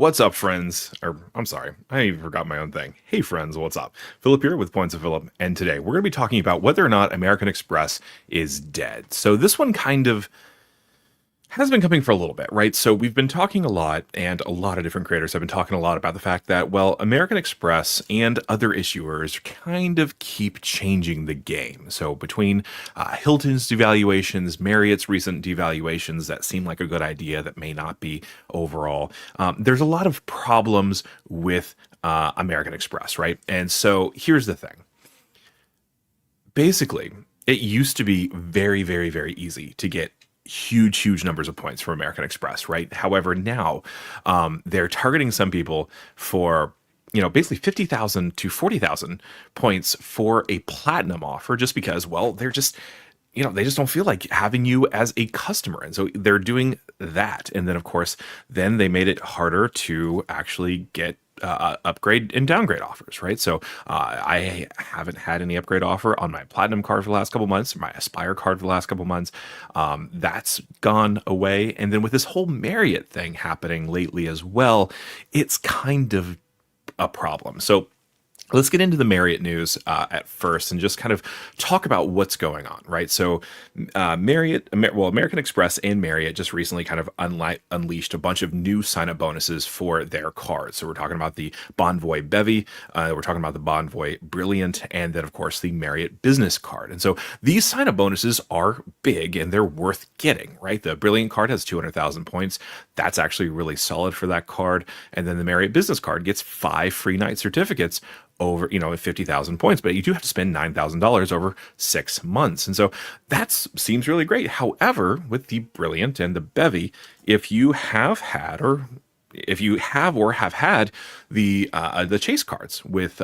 What's up, friends? Or, I'm sorry, I even forgot my own thing. Hey, friends, what's up? Philip here with Points of Phillip, and today we're going to be talking about whether or not American Express is dead. So, this one kind of has been coming for a little bit, right? So we've been talking a lot, and a lot of different creators have been talking a lot about the fact that, well, American Express and other issuers kind of keep changing the game. So between Hilton's devaluations, Marriott's recent devaluations that seem like a good idea that may not be overall, there's a lot of problems with American Express, right? And so here's the thing. Basically, it used to be very, very, very easy to get huge numbers of points for American Express, right? However, now they're targeting some people for, basically 50,000 to 40,000 points for a platinum offer just because, well, they're just, they just don't feel like having you as a customer. And so they're doing that. And then, of course, then they made it harder to actually get upgrade and downgrade offers, right? So I haven't had any upgrade offer on my platinum card for the last couple months, my Aspire card for the last couple months. That's gone away. And then with this whole Marriott thing happening lately as well, it's kind of a problem. So let's get into the Marriott news at first and just kind of talk about what's going on, right? So American Express and Marriott just recently kind of unleashed a bunch of new sign-up bonuses for their cards. So we're talking about the Bonvoy Bevy, we're talking about the Bonvoy Brilliant, and then, of course, the Marriott Business Card. And so these sign-up bonuses are big and they're worth getting, right? The Brilliant card has 200,000 points. That's actually really solid for that card. And then the Marriott Business Card gets 5 free night certificates over, 50,000 points, but you do have to spend $9,000 over 6 months. And so that seems really great. However, with the Brilliant and the Bevy, if you have had or have had the Chase cards with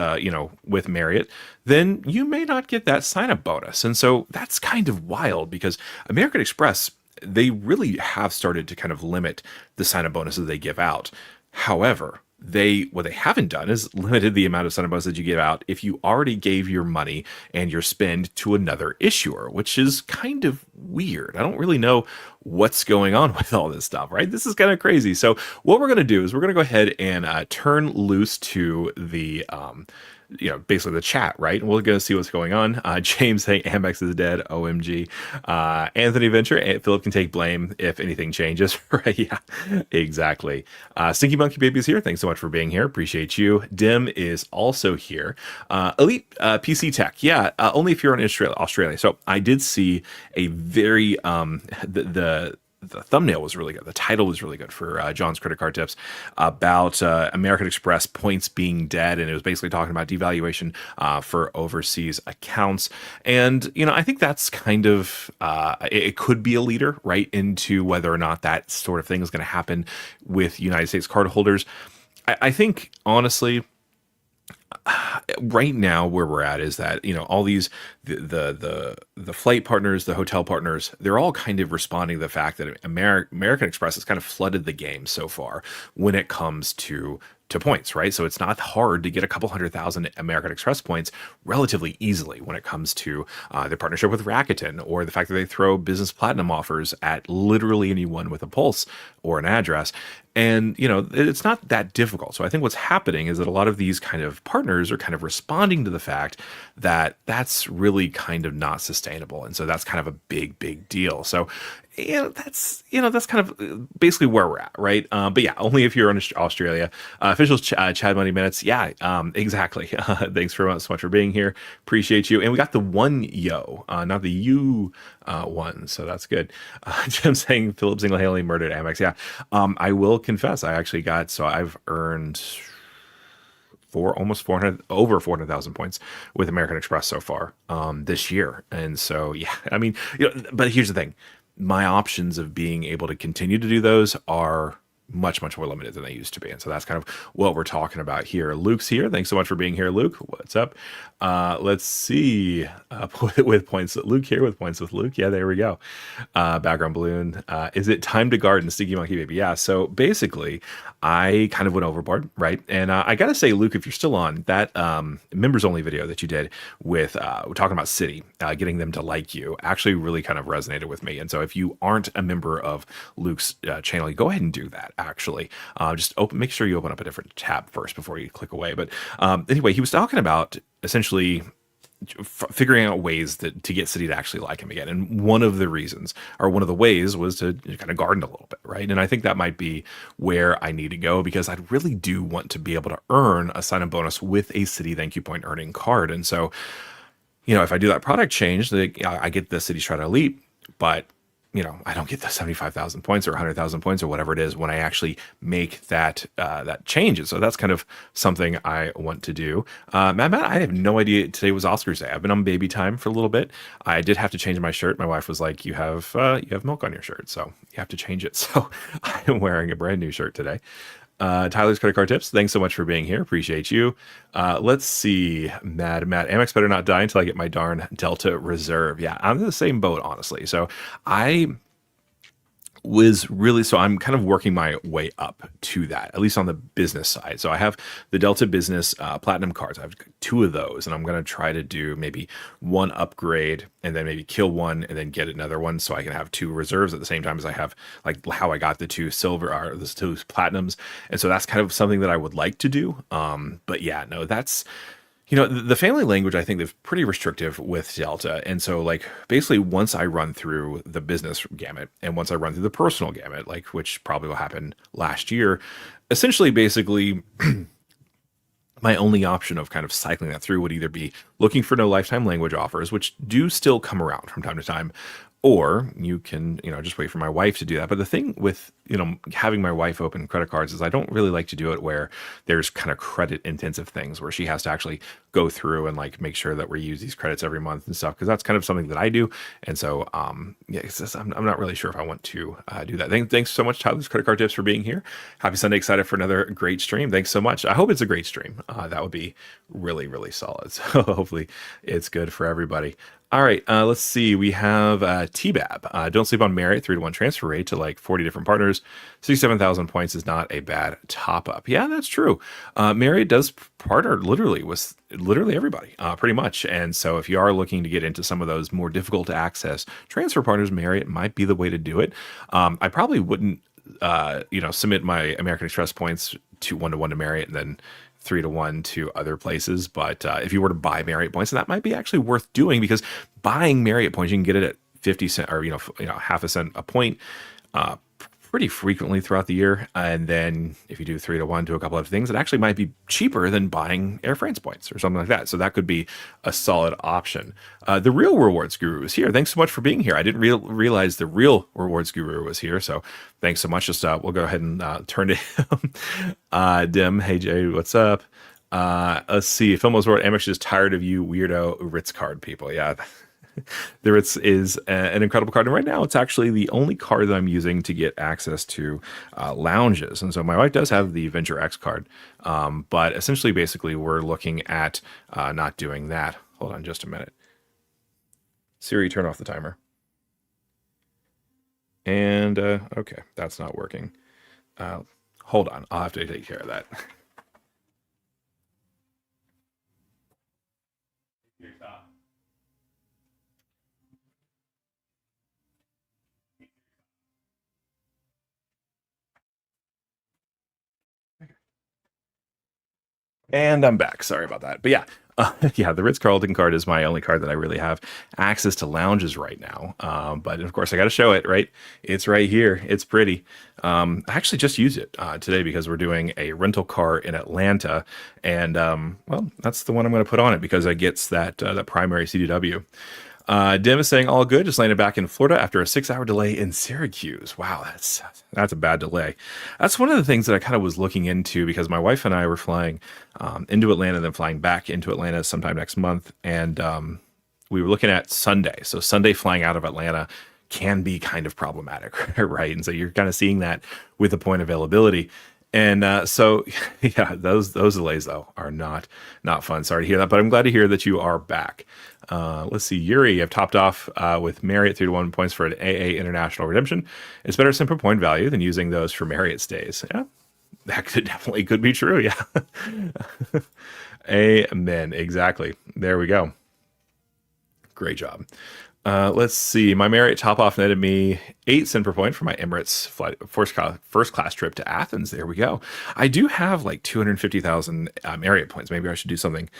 with Marriott, then you may not get that sign up bonus. And so that's kind of wild because American Express, they really have started to kind of limit the sign up bonuses they give out. However, what they haven't done is limited the amount of sign-up bonuses that you give out if you already gave your money and your spend to another issuer, which is kind of weird. I don't really know what's going on with all this stuff, right? This is kind of crazy. So what we're going to do is we're going to go ahead and turn loose to the basically the chat, right? And we're going to see what's going on. James saying Amex is dead. OMG. Anthony Venture, Philip can take blame if anything changes, right? Yeah, exactly. Stinky Monkey Baby is here. Thanks so much for being here. Appreciate you. Dim is also here. Elite PC Tech. Yeah, only if you're in Australia. So I did see a very, the thumbnail was really good. The title was really good for John's credit card tips about American Express points being dead. And it was basically talking about devaluation for overseas accounts. And, I think that's kind of, it could be a leader right into whether or not that sort of thing is going to happen with United States cardholders. I think, honestly, right now where we're at is that all these the flight partners, the hotel partners, they're all kind of responding to the fact that American Express has kind of flooded the game so far when it comes to points, right? So it's not hard to get a couple 100,000 American Express points relatively easily when it comes to their partnership with Rakuten, or the fact that they throw business platinum offers at literally anyone with a pulse or an address. And, it's not that difficult. So I think what's happening is that a lot of these kind of partners are kind of responding to the fact that that's really kind of not sustainable. And so that's kind of a big deal. So, that's kind of basically where we're at, right? But yeah, only if you're in Australia. Official Chad Money Minutes. Yeah, exactly. Thanks so much for being here. Appreciate you. And we got the one yo, not the you one. So that's good. Jim saying Philip single-handedly murdered Amex. Yeah. I will confess, I've earned almost 400, over 400,000 points with American Express so far this year. And so, yeah, I mean, but here's the thing. My options of being able to continue to do those are much more limited than they used to be. And so that's kind of what we're talking about here. Luke's here. Thanks so much for being here, Luke. What's up? Let's see. With points, Luke here with points with Luke. Yeah, there we go. Background balloon. Is it time to garden? Sticky Monkey Baby. Yeah. So basically, I kind of went overboard, right? And I got to say, Luke, if you're still on, that members only video that you did with we're talking about Citi, getting them to like you, actually really kind of resonated with me. And so if you aren't a member of Luke's channel, go ahead and do that. actually. Just make sure you open up a different tab first before you click away. But anyway, he was talking about essentially figuring out ways to get Citi to actually like him again. And one of the reasons, or one of the ways, was to kind of garden a little bit, right? And I think that might be where I need to go, because I really do want to be able to earn a sign-up bonus with a Citi thank you point earning card. And so, if I do that product change, I get the Citi Strata Elite, but I don't get the 75,000 points or 100,000 points or whatever it is when I actually make that change. And so that's kind of something I want to do. Matt, I have no idea. Today was Oscars Day. I've been on baby time for a little bit. I did have to change my shirt. My wife was like, you have milk on your shirt, so you have to change it. So I am wearing a brand new shirt today. Tyler's credit card tips. Thanks so much for being here. Appreciate you. Let's see. Matt. Amex better not die until I get my darn Delta Reserve. Yeah, I'm in the same boat, honestly. So I'm kind of working my way up to that, at least on the business side. So I have the Delta Business Platinum cards. I have two of those, and I'm going to try to do maybe one upgrade and then maybe kill one and then get another one, so I can have two reserves at the same time as I have, like how I got the two silver or the two platinums. And so that's kind of something that I would like to do. But yeah, no, that's the family language, I think they're pretty restrictive with Delta. And so like basically once I run through the business gamut and once I run through the personal gamut, like which probably will happen last year, essentially basically my only option of kind of cycling that through would either be looking for no lifetime language offers, which do still come around from time to time, or you can, just wait for my wife to do that. But the thing with, having my wife open credit cards is I don't really like to do it where there's kind of credit intensive things where she has to actually go through and like make sure that we use these credits every month and stuff, because that's kind of something that I do. And so, I'm not really sure if I want to do that. Thanks so much, Tyler's Credit Card Tips, for being here. Happy Sunday. Excited for another great stream. Thanks so much. I hope it's a great stream. That would be really, really solid. So hopefully it's good for everybody. All right, let's see. We have T-Bab. Don't sleep on Marriott, 3-to-1 transfer rate to like 40 different partners. 67,000 points is not a bad top up. Yeah, that's true. Marriott does partner literally with everybody, pretty much. And so if you are looking to get into some of those more difficult to access transfer partners, Marriott might be the way to do it. I probably wouldn't, submit my American Express points to 1-to-1 to Marriott and then 3-to-1 to other places. But if you were to buy Marriott points, that might be actually worth doing, because buying Marriott points, you can get it at 50 cents or, half a cent a point, pretty frequently throughout the year. And then if you do 3-to-1 to a couple of things, it actually might be cheaper than buying Air France points or something like that. So that could be a solid option. The real rewards guru is here. Thanks so much for being here. I didn't realize the real rewards guru was here. So thanks so much. Just we'll go ahead and turn to him. Dim, hey Jay, what's up? Let's see. Philmo's wrote, Amex is tired of you weirdo Ritz card people. Yeah. The Ritz is an incredible card. And right now, it's actually the only card that I'm using to get access to lounges. And so my wife does have the Venture X card. But essentially, basically, we're looking at not doing that. Hold on just a minute. Siri, turn off the timer. And, okay, that's not working. Hold on. I'll have to take care of that. And I'm back. Sorry about that. But yeah, yeah, the Ritz-Carlton card is my only card that I really have access to lounges right now. But of course, I got to show it, right? It's right here. It's pretty. I actually just used it today because we're doing a rental car in Atlanta. And, well, that's the one I'm going to put on it because it gets that primary CDW. Dim is saying all good. Just landed back in Florida after a 6-hour delay in Syracuse. Wow, that's a bad delay. That's one of the things that I kind of was looking into because my wife and I were flying into Atlanta and then flying back into Atlanta sometime next month. And we were looking at Sunday. So Sunday flying out of Atlanta can be kind of problematic, right? And so you're kind of seeing that with the point availability. And so, yeah, those delays, though, are not fun. Sorry to hear that, but I'm glad to hear that you are back. Let's see. Yuri, I've topped off with Marriott 3-to-1 points for an AA international redemption. It's better simple point value than using those for Marriott stays. Yeah, that definitely could be true. Yeah. Amen. Exactly. There we go. Great job. Let's see. My Marriott top off netted me 8 cents per point for my Emirates flight, first class trip to Athens. There we go. I do have like 250,000 Marriott points. Maybe I should do something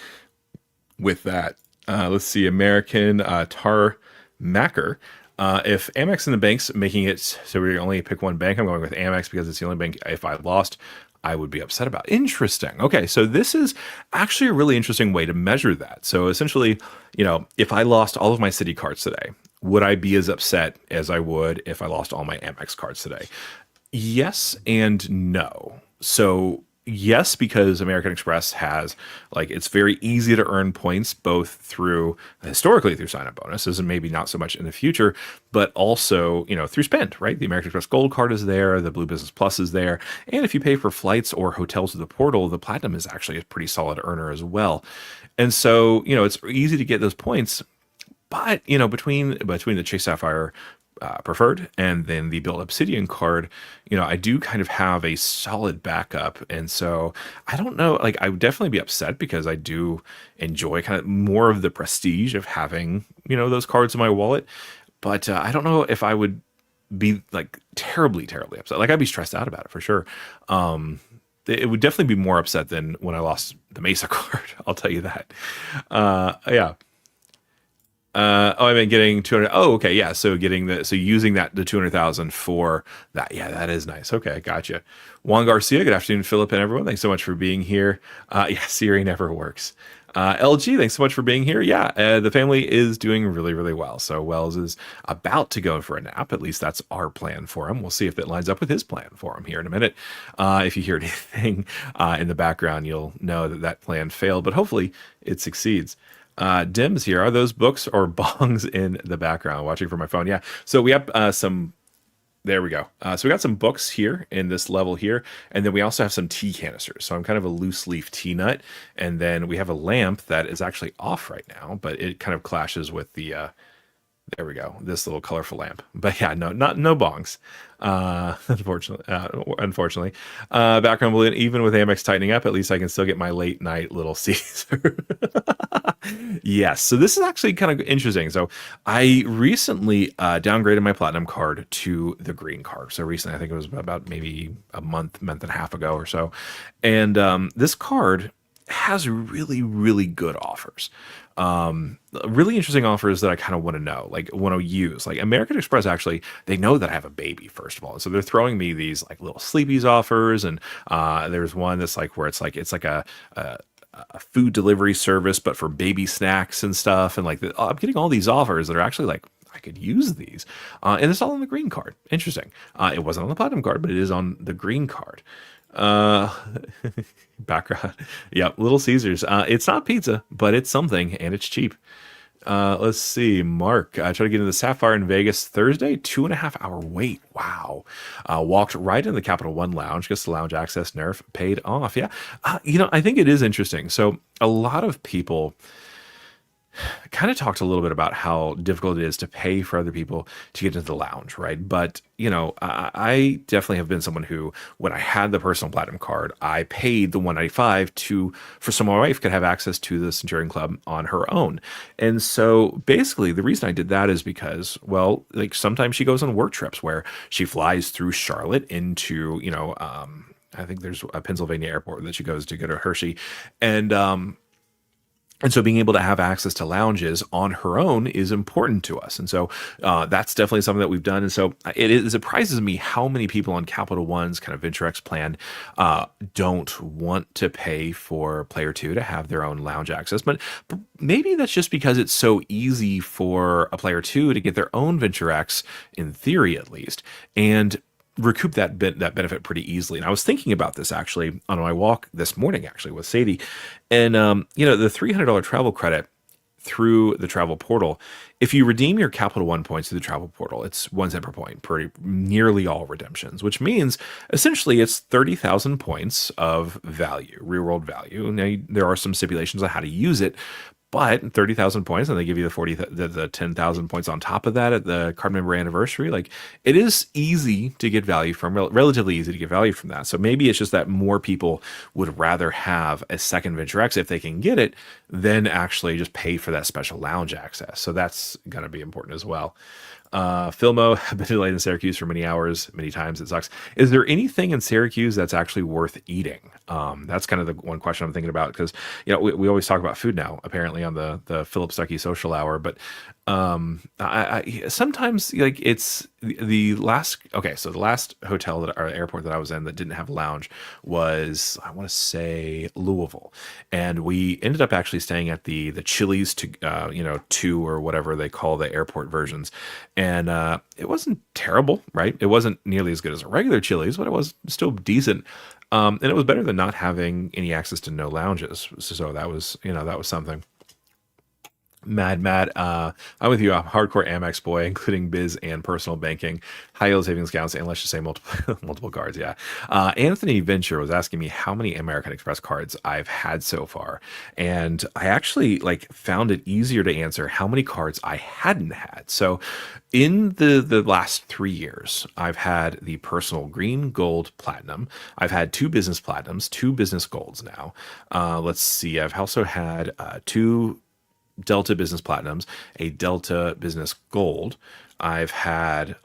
with that. Let's see. American Tar Macker. If Amex and the banks making it so we only pick one bank, I'm going with Amex because it's the only bank if I lost, I would be upset about. Interesting. Okay, so this is actually a really interesting way to measure that. So essentially, if I lost all of my Citi cards today, would I be as upset as I would if I lost all my Amex cards today? Yes and no. So yes, because American Express has like it's very easy to earn points both through historically through sign up bonuses and maybe not so much in the future, but also, through spend, right? The American Express Gold card is there, the Blue Business Plus is there. And if you pay for flights or hotels with the portal, the Platinum is actually a pretty solid earner as well. And so, it's easy to get those points, but between the Chase Sapphire Preferred and then the Build Obsidian card, I do kind of have a solid backup, and so I don't know. Like, I would definitely be upset because I do enjoy kind of more of the prestige of having those cards in my wallet, but I don't know if I would be like terribly terribly upset. Like, I'd be stressed out about it for sure. It would definitely be more upset than when I lost the Mesa card. I'll tell you that. Yeah. I mean, getting 200. Oh, okay. Yeah. So using the 200,000 for that. Yeah, that is nice. Okay. Gotcha. Juan Garcia. Good afternoon, Philip and everyone. Thanks so much for being here. Yeah, Siri never works. LG, thanks so much for being here. Yeah, the family is doing really, really well. So Wells is about to go for a nap. At least that's our plan for him. We'll see if it lines up with his plan for him here in a minute. If you hear anything in the background, you'll know that plan failed, but hopefully it succeeds. Dims here. Are those books or bongs in the background? Watching from my phone. Yeah. So we have some. There we go. So we got some books here in this level here, and then we also have some tea canisters. So I'm kind of a loose leaf tea nut, and then we have a lamp that is actually off right now, but it kind of clashes with the there we go. This little colorful lamp. But yeah, no bongs. Unfortunately. Background balloon, even with Amex tightening up, at least I can still get my late night Little Caesar. Yes. So this is actually kind of interesting. So I recently downgraded my platinum card to the green card. So recently, I think it was about maybe a month and a half ago or so. And this card has really, really good offers. Really interesting offers that I kind of want to know, like want to use. Like American Express, actually, they know that I have a baby, first of all. So they're throwing me these like little sleepies offers. And there's one that's like where it's like a food delivery service, but for baby snacks and stuff. And like I'm getting all these offers that are actually like, I could use these. And it's all on the green card. Interesting. It wasn't on the platinum card, but it is on the green card. Uh, Background. Yep, Little Caesars. It's not pizza, but it's something, and it's cheap. Let's see. Mark, I tried to get into the Sapphire in Vegas Thursday. 2.5 hour wait. Wow. Walked right into the Capital One lounge. Gets the lounge access nerf paid off. Yeah. I think it is interesting. So a lot of people kind of talked a little bit about how difficult it is to pay for other people to get into the lounge, right? But I definitely have been someone who, when I had the personal platinum card, I paid the 195 for so my wife could have access to the Centurion Club on her own. And so basically, the reason I did that is because, well, like sometimes she goes on work trips where she flies through Charlotte into, I think there's a Pennsylvania airport that she goes to go to Hershey, and so being able to have access to lounges on her own is important to us. And so that's definitely something that we've done. And so it surprises me how many people on Capital One's kind of Venture X plan don't want to pay for Player 2 to have their own lounge access. But maybe that's just because it's so easy for a Player 2 to get their own Venture X, in theory at least, and recoup that benefit pretty easily. And I was thinking about this actually on my walk this morning, actually with Sadie, and the $300 travel credit through the travel portal. If you redeem your Capital One points through the travel portal, it's 1 cent per point per nearly all redemptions, which means essentially it's 30,000 points of value, real world value. Now there are some stipulations on how to use it, But 30,000 points, and they give you the 10,000 points on top of that at the card member anniversary. Like, it is easy to get value from, relatively easy to get value from that. So maybe it's just that more people would rather have a second Venture X if they can get it than actually just pay for that special lounge access. So that's going to be important as well. Philmo, have been delayed in Syracuse for many hours, many times. It sucks. Is there anything in Syracuse that's actually worth eating? That's kind of the one question I'm thinking about, because we always talk about food now, apparently on the Phillip Stuckey social hour, but I sometimes, like, it's the last. Okay, so the last hotel or airport that I was in that didn't have lounge was, I want to say, Louisville, and we ended up actually staying at the Chili's two, or whatever they call the airport versions, and it wasn't terrible, right? It wasn't nearly as good as a regular Chili's, but it was still decent. And it was better than not having any access to no lounges. So that was something. Mad. I'm with you. I'm a hardcore Amex boy, including biz and personal banking, high yield savings accounts, and let's just say multiple multiple cards. Yeah. Anthony Venture was asking me how many American Express cards I've had so far, and I actually found it easier to answer how many cards I hadn't had. So, in the last 3 years, I've had the personal green, gold, platinum. I've had two business platinums, two business golds now. Let's see. I've also had two Delta Business Platinums, a Delta Business Gold. I've had,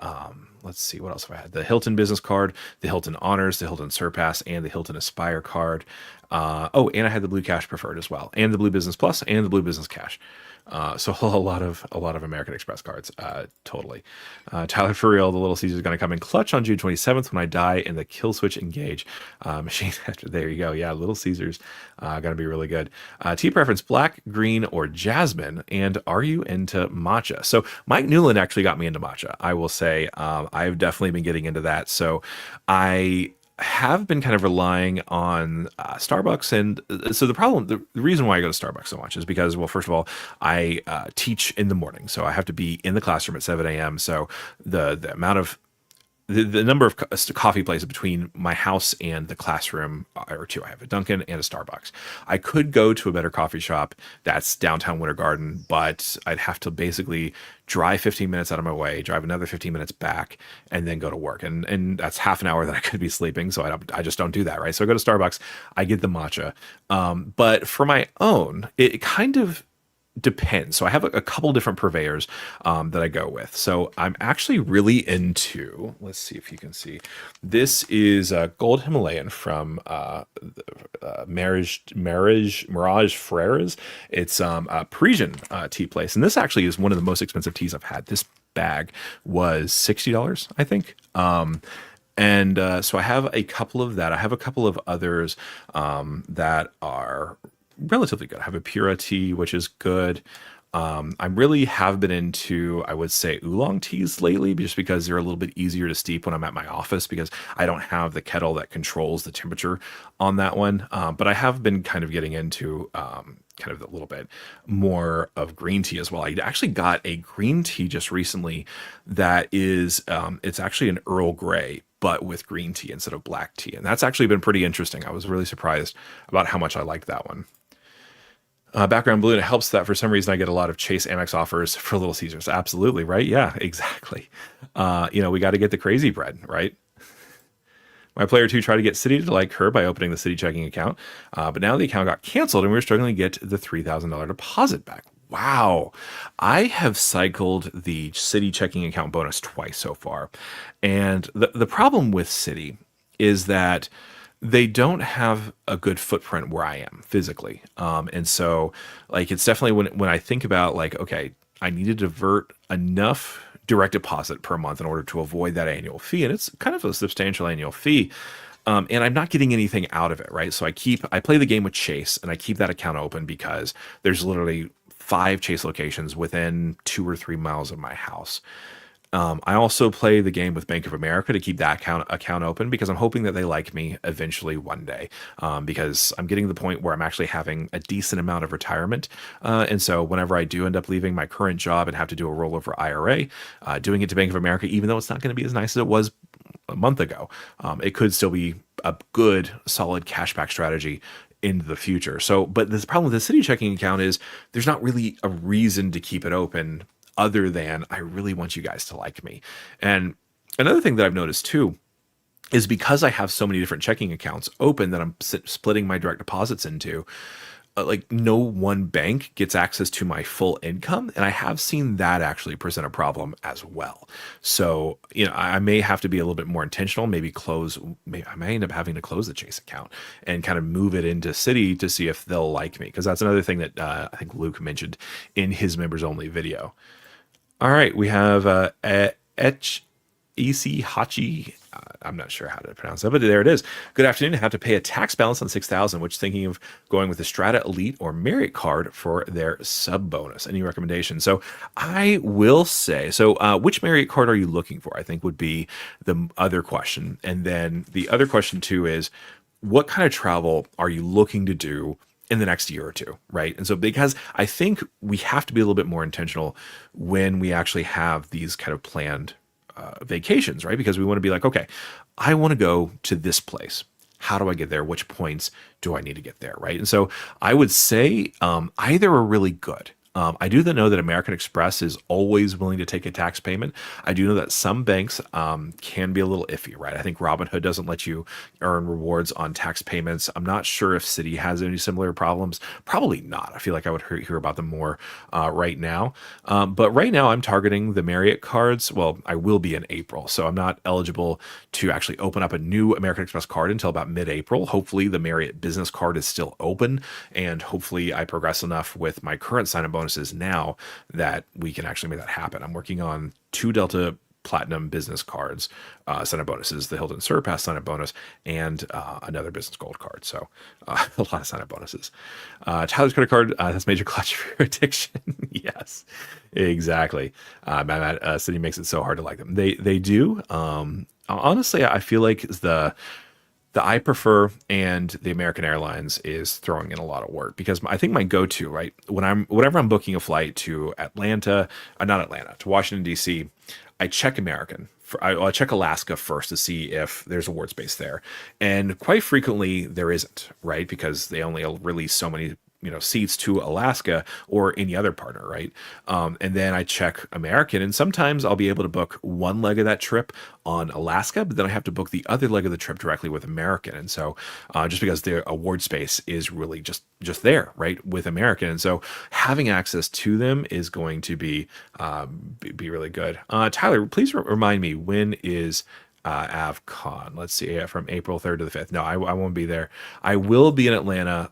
let's see, what else have I had? The Hilton Business Card, the Hilton Honors, the Hilton Surpass, and the Hilton Aspire Card. And I had the Blue Cash Preferred as well, and the Blue Business Plus, and the Blue Business Cash. So a lot of American Express cards, totally. Tyler, for real, the Little Caesar is going to come in clutch on June 27th when I die in the kill switch engage machine. There you go. Yeah, Little Caesars going to be really good. Tea preference: black, green, or jasmine. And are you into matcha? So Mike Newland actually got me into matcha. I will say I've definitely been getting into that. So I have been kind of relying on Starbucks. And so the reason why I go to Starbucks so much is because, well, first of all, I teach in the morning. So I have to be in the classroom at 7 a.m. So the amount of the number of coffee places between my house and the classroom are two. I have a Dunkin' and a Starbucks. I could go to a better coffee shop that's downtown Winter Garden, but I'd have to basically drive 15 minutes out of my way, drive another 15 minutes back, and then go to work. And that's half an hour that I could be sleeping. So I just don't do that, right? So I go to Starbucks, I get the matcha. But for my own, it kind of depends. So I have a couple different purveyors that I go with. So I'm actually really into, let's see if you can see, this is Gold Himalayan from Mirage Freres. It's a Parisian tea place. And this actually is one of the most expensive teas I've had. This bag was $60, I think. So I have a couple of that. I have a couple of others that are relatively good. I have a Pura tea, which is good. I really have been into, I would say, oolong teas lately, just because they're a little bit easier to steep when I'm at my office, because I don't have the kettle that controls the temperature on that one. But I have been kind of getting into kind of a little bit more of green tea as well. I actually got a green tea just recently that is, it's actually an Earl Grey, but with green tea instead of black tea. And that's actually been pretty interesting. I was really surprised about how much I liked that one. Background blue, and it helps that for some reason I get a lot of Chase Amex offers for Little Caesars. Absolutely, right? Yeah, exactly. We got to get the crazy bread, right? My player two tried to get Citi to like her by opening the Citi checking account, but now the account got canceled and we were struggling to get the $3,000 deposit back. Wow. I have cycled the Citi checking account bonus twice so far. And the problem with Citi is that they don't have a good footprint where I am physically. And so it's definitely when I think about okay, I need to divert enough direct deposit per month in order to avoid that annual fee. And it's kind of a substantial annual fee. And I'm not getting anything out of it, right? So I play the game with Chase and I keep that account open because there's literally 5 Chase locations within 2 or 3 miles of my house. I also play the game with Bank of America to keep that account open because I'm hoping that they like me eventually one day, because I'm getting to the point where I'm actually having a decent amount of retirement. And so whenever I do end up leaving my current job and have to do a rollover IRA, doing it to Bank of America, even though it's not going to be as nice as it was a month ago, it could still be a good, solid cashback strategy into the future. So, but this problem with the city checking account is there's not really a reason to keep it open other than I really want you guys to like me. And another thing that I've noticed too is because I have so many different checking accounts open that I'm splitting my direct deposits into, like no one bank gets access to my full income. And I have seen that actually present a problem as well. So, I may have to be a little bit more intentional, I may end up having to close the Chase account and kind of move it into Citi to see if they'll like me. Cause that's another thing that I think Luke mentioned in his members only video. All right. We have EC Hachi. I'm not sure how to pronounce that, but there it is. Good afternoon. I have to pay a tax balance on 6,000, which thinking of going with the Strata Elite or Marriott card for their sub bonus. Any recommendations? So I will say, which Marriott card are you looking for? I think would be the other question. And then the other question too is, what kind of travel are you looking to do in the next year or two, right? And so because I think we have to be a little bit more intentional when we actually have these kind of planned vacations, right? Because we want to be like, okay, I want to go to this place. How do I get there? Which points do I need to get there, right? And so I would say either are really good. I do know that American Express is always willing to take a tax payment. I do know that some banks can be a little iffy, right? I think Robinhood doesn't let you earn rewards on tax payments. I'm not sure if Citi has any similar problems. Probably not. I feel like I would hear about them more right now. But right now I'm targeting the Marriott cards. Well, I will be in April, so I'm not eligible to actually open up a new American Express card until about mid-April. Hopefully the Marriott business card is still open, and hopefully I progress enough with my current sign-up bonuses now that we can actually make that happen. I'm working on 2 Delta Platinum business cards, sign-up bonuses, the Hilton Surpass sign-up bonus, and another business gold card. So a lot of sign-up bonuses. Tyler's credit card, that's major clutch for your addiction. Yes, exactly. Matt City makes it so hard to like them. They do. Honestly, I feel like the I Prefer and the American Airlines is throwing in a lot of work because I think my go-to, right, whenever I'm booking a flight to to Washington, D.C., I check American. I check Alaska first to see if there's award space there. And quite frequently there isn't, right, because they only release so many seats to Alaska or any other partner, right? And then I check American, and sometimes I'll be able to book one leg of that trip on Alaska, but then I have to book the other leg of the trip directly with American. And so just because the award space is really just there, right, with American. And so having access to them is going to be really good. Tyler, please remind me, when is AvCon? Let's see, from April 3rd to the 5th. No, I won't be there. I will be in Atlanta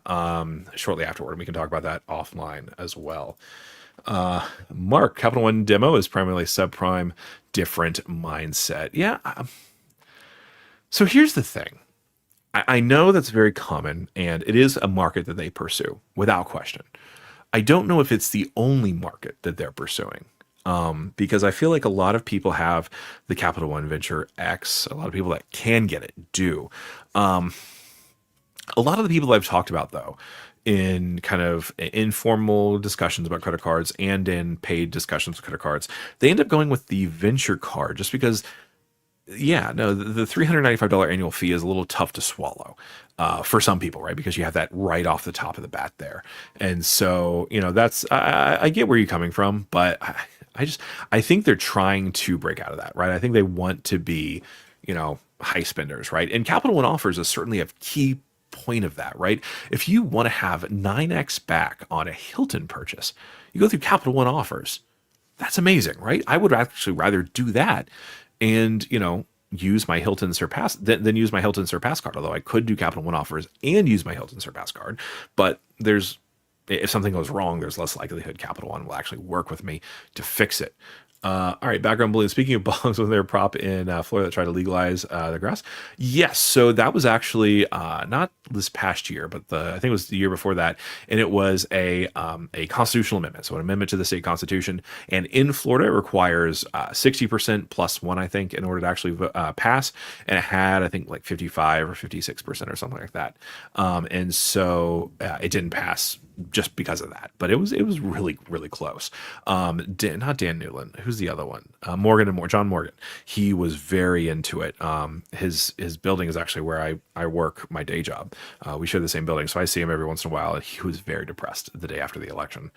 shortly afterward, and we can talk about that offline as well. Mark, Capital One demo is primarily subprime, different mindset. Yeah. So here's the thing. I know that's very common, and it is a market that they pursue without question. I don't know if it's the only market that they're pursuing. Because I feel like a lot of people have the Capital One Venture X. A lot of people that can get it do. A lot of the people I've talked about, though, in kind of informal discussions about credit cards and in paid discussions with credit cards, they end up going with the Venture card just because, the $395 annual fee is a little tough to swallow for some people, right? Because you have that right off the top of the bat there. And so, that's, I get where you're coming from, but I think they're trying to break out of that, right? I think they want to be, high spenders, right? And Capital One offers is certainly a key point of that, right? If you want to have 9x back on a Hilton purchase, you go through Capital One offers. That's amazing, right? I would actually rather do that and, use my Hilton Surpass than use my Hilton Surpass card. Although I could do Capital One offers and use my Hilton Surpass card, but if something goes wrong, there's less likelihood Capital One will actually work with me to fix it. All right, background bullying. Speaking of bongs, was there a prop in Florida that tried to legalize the grass? Yes. So that was actually not this past year, but I think it was the year before that, and it was a constitutional amendment, so an amendment to the state constitution. And in Florida, it requires 60% plus one, I think, in order to actually pass. And it had, I think, like 55 or 56% or something like that. And so it didn't pass just because of that. But it was really really close. Not Dan Newland. Who's the other one? Morgan and More. John Morgan. He was very into it. His building is actually where I work my day job. We share the same building, so I see him every once in a while. And he was very depressed the day after the election.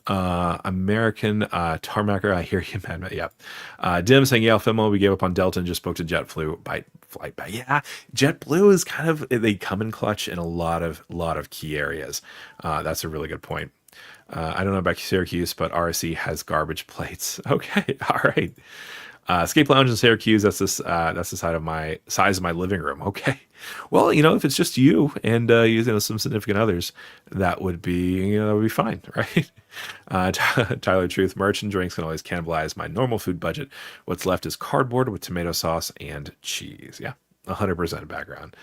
American Tarmacker, I hear you, man. Yeah. Dim saying, yeah, Fimo, we gave up on Delta and just spoke to JetBlue by flight. But yeah, JetBlue is kind of, they come in clutch in a lot of key areas. That's a really good point. I don't know about Syracuse, but RSC has garbage plates. Okay, all right. Escape Lounge in Syracuse. That's the size of my living room. Okay. Well, if it's just you and some significant others, that would be fine, right? Tyler Truth, merch and drinks can always cannibalize my normal food budget. What's left is cardboard with tomato sauce and cheese. Yeah, 100% background.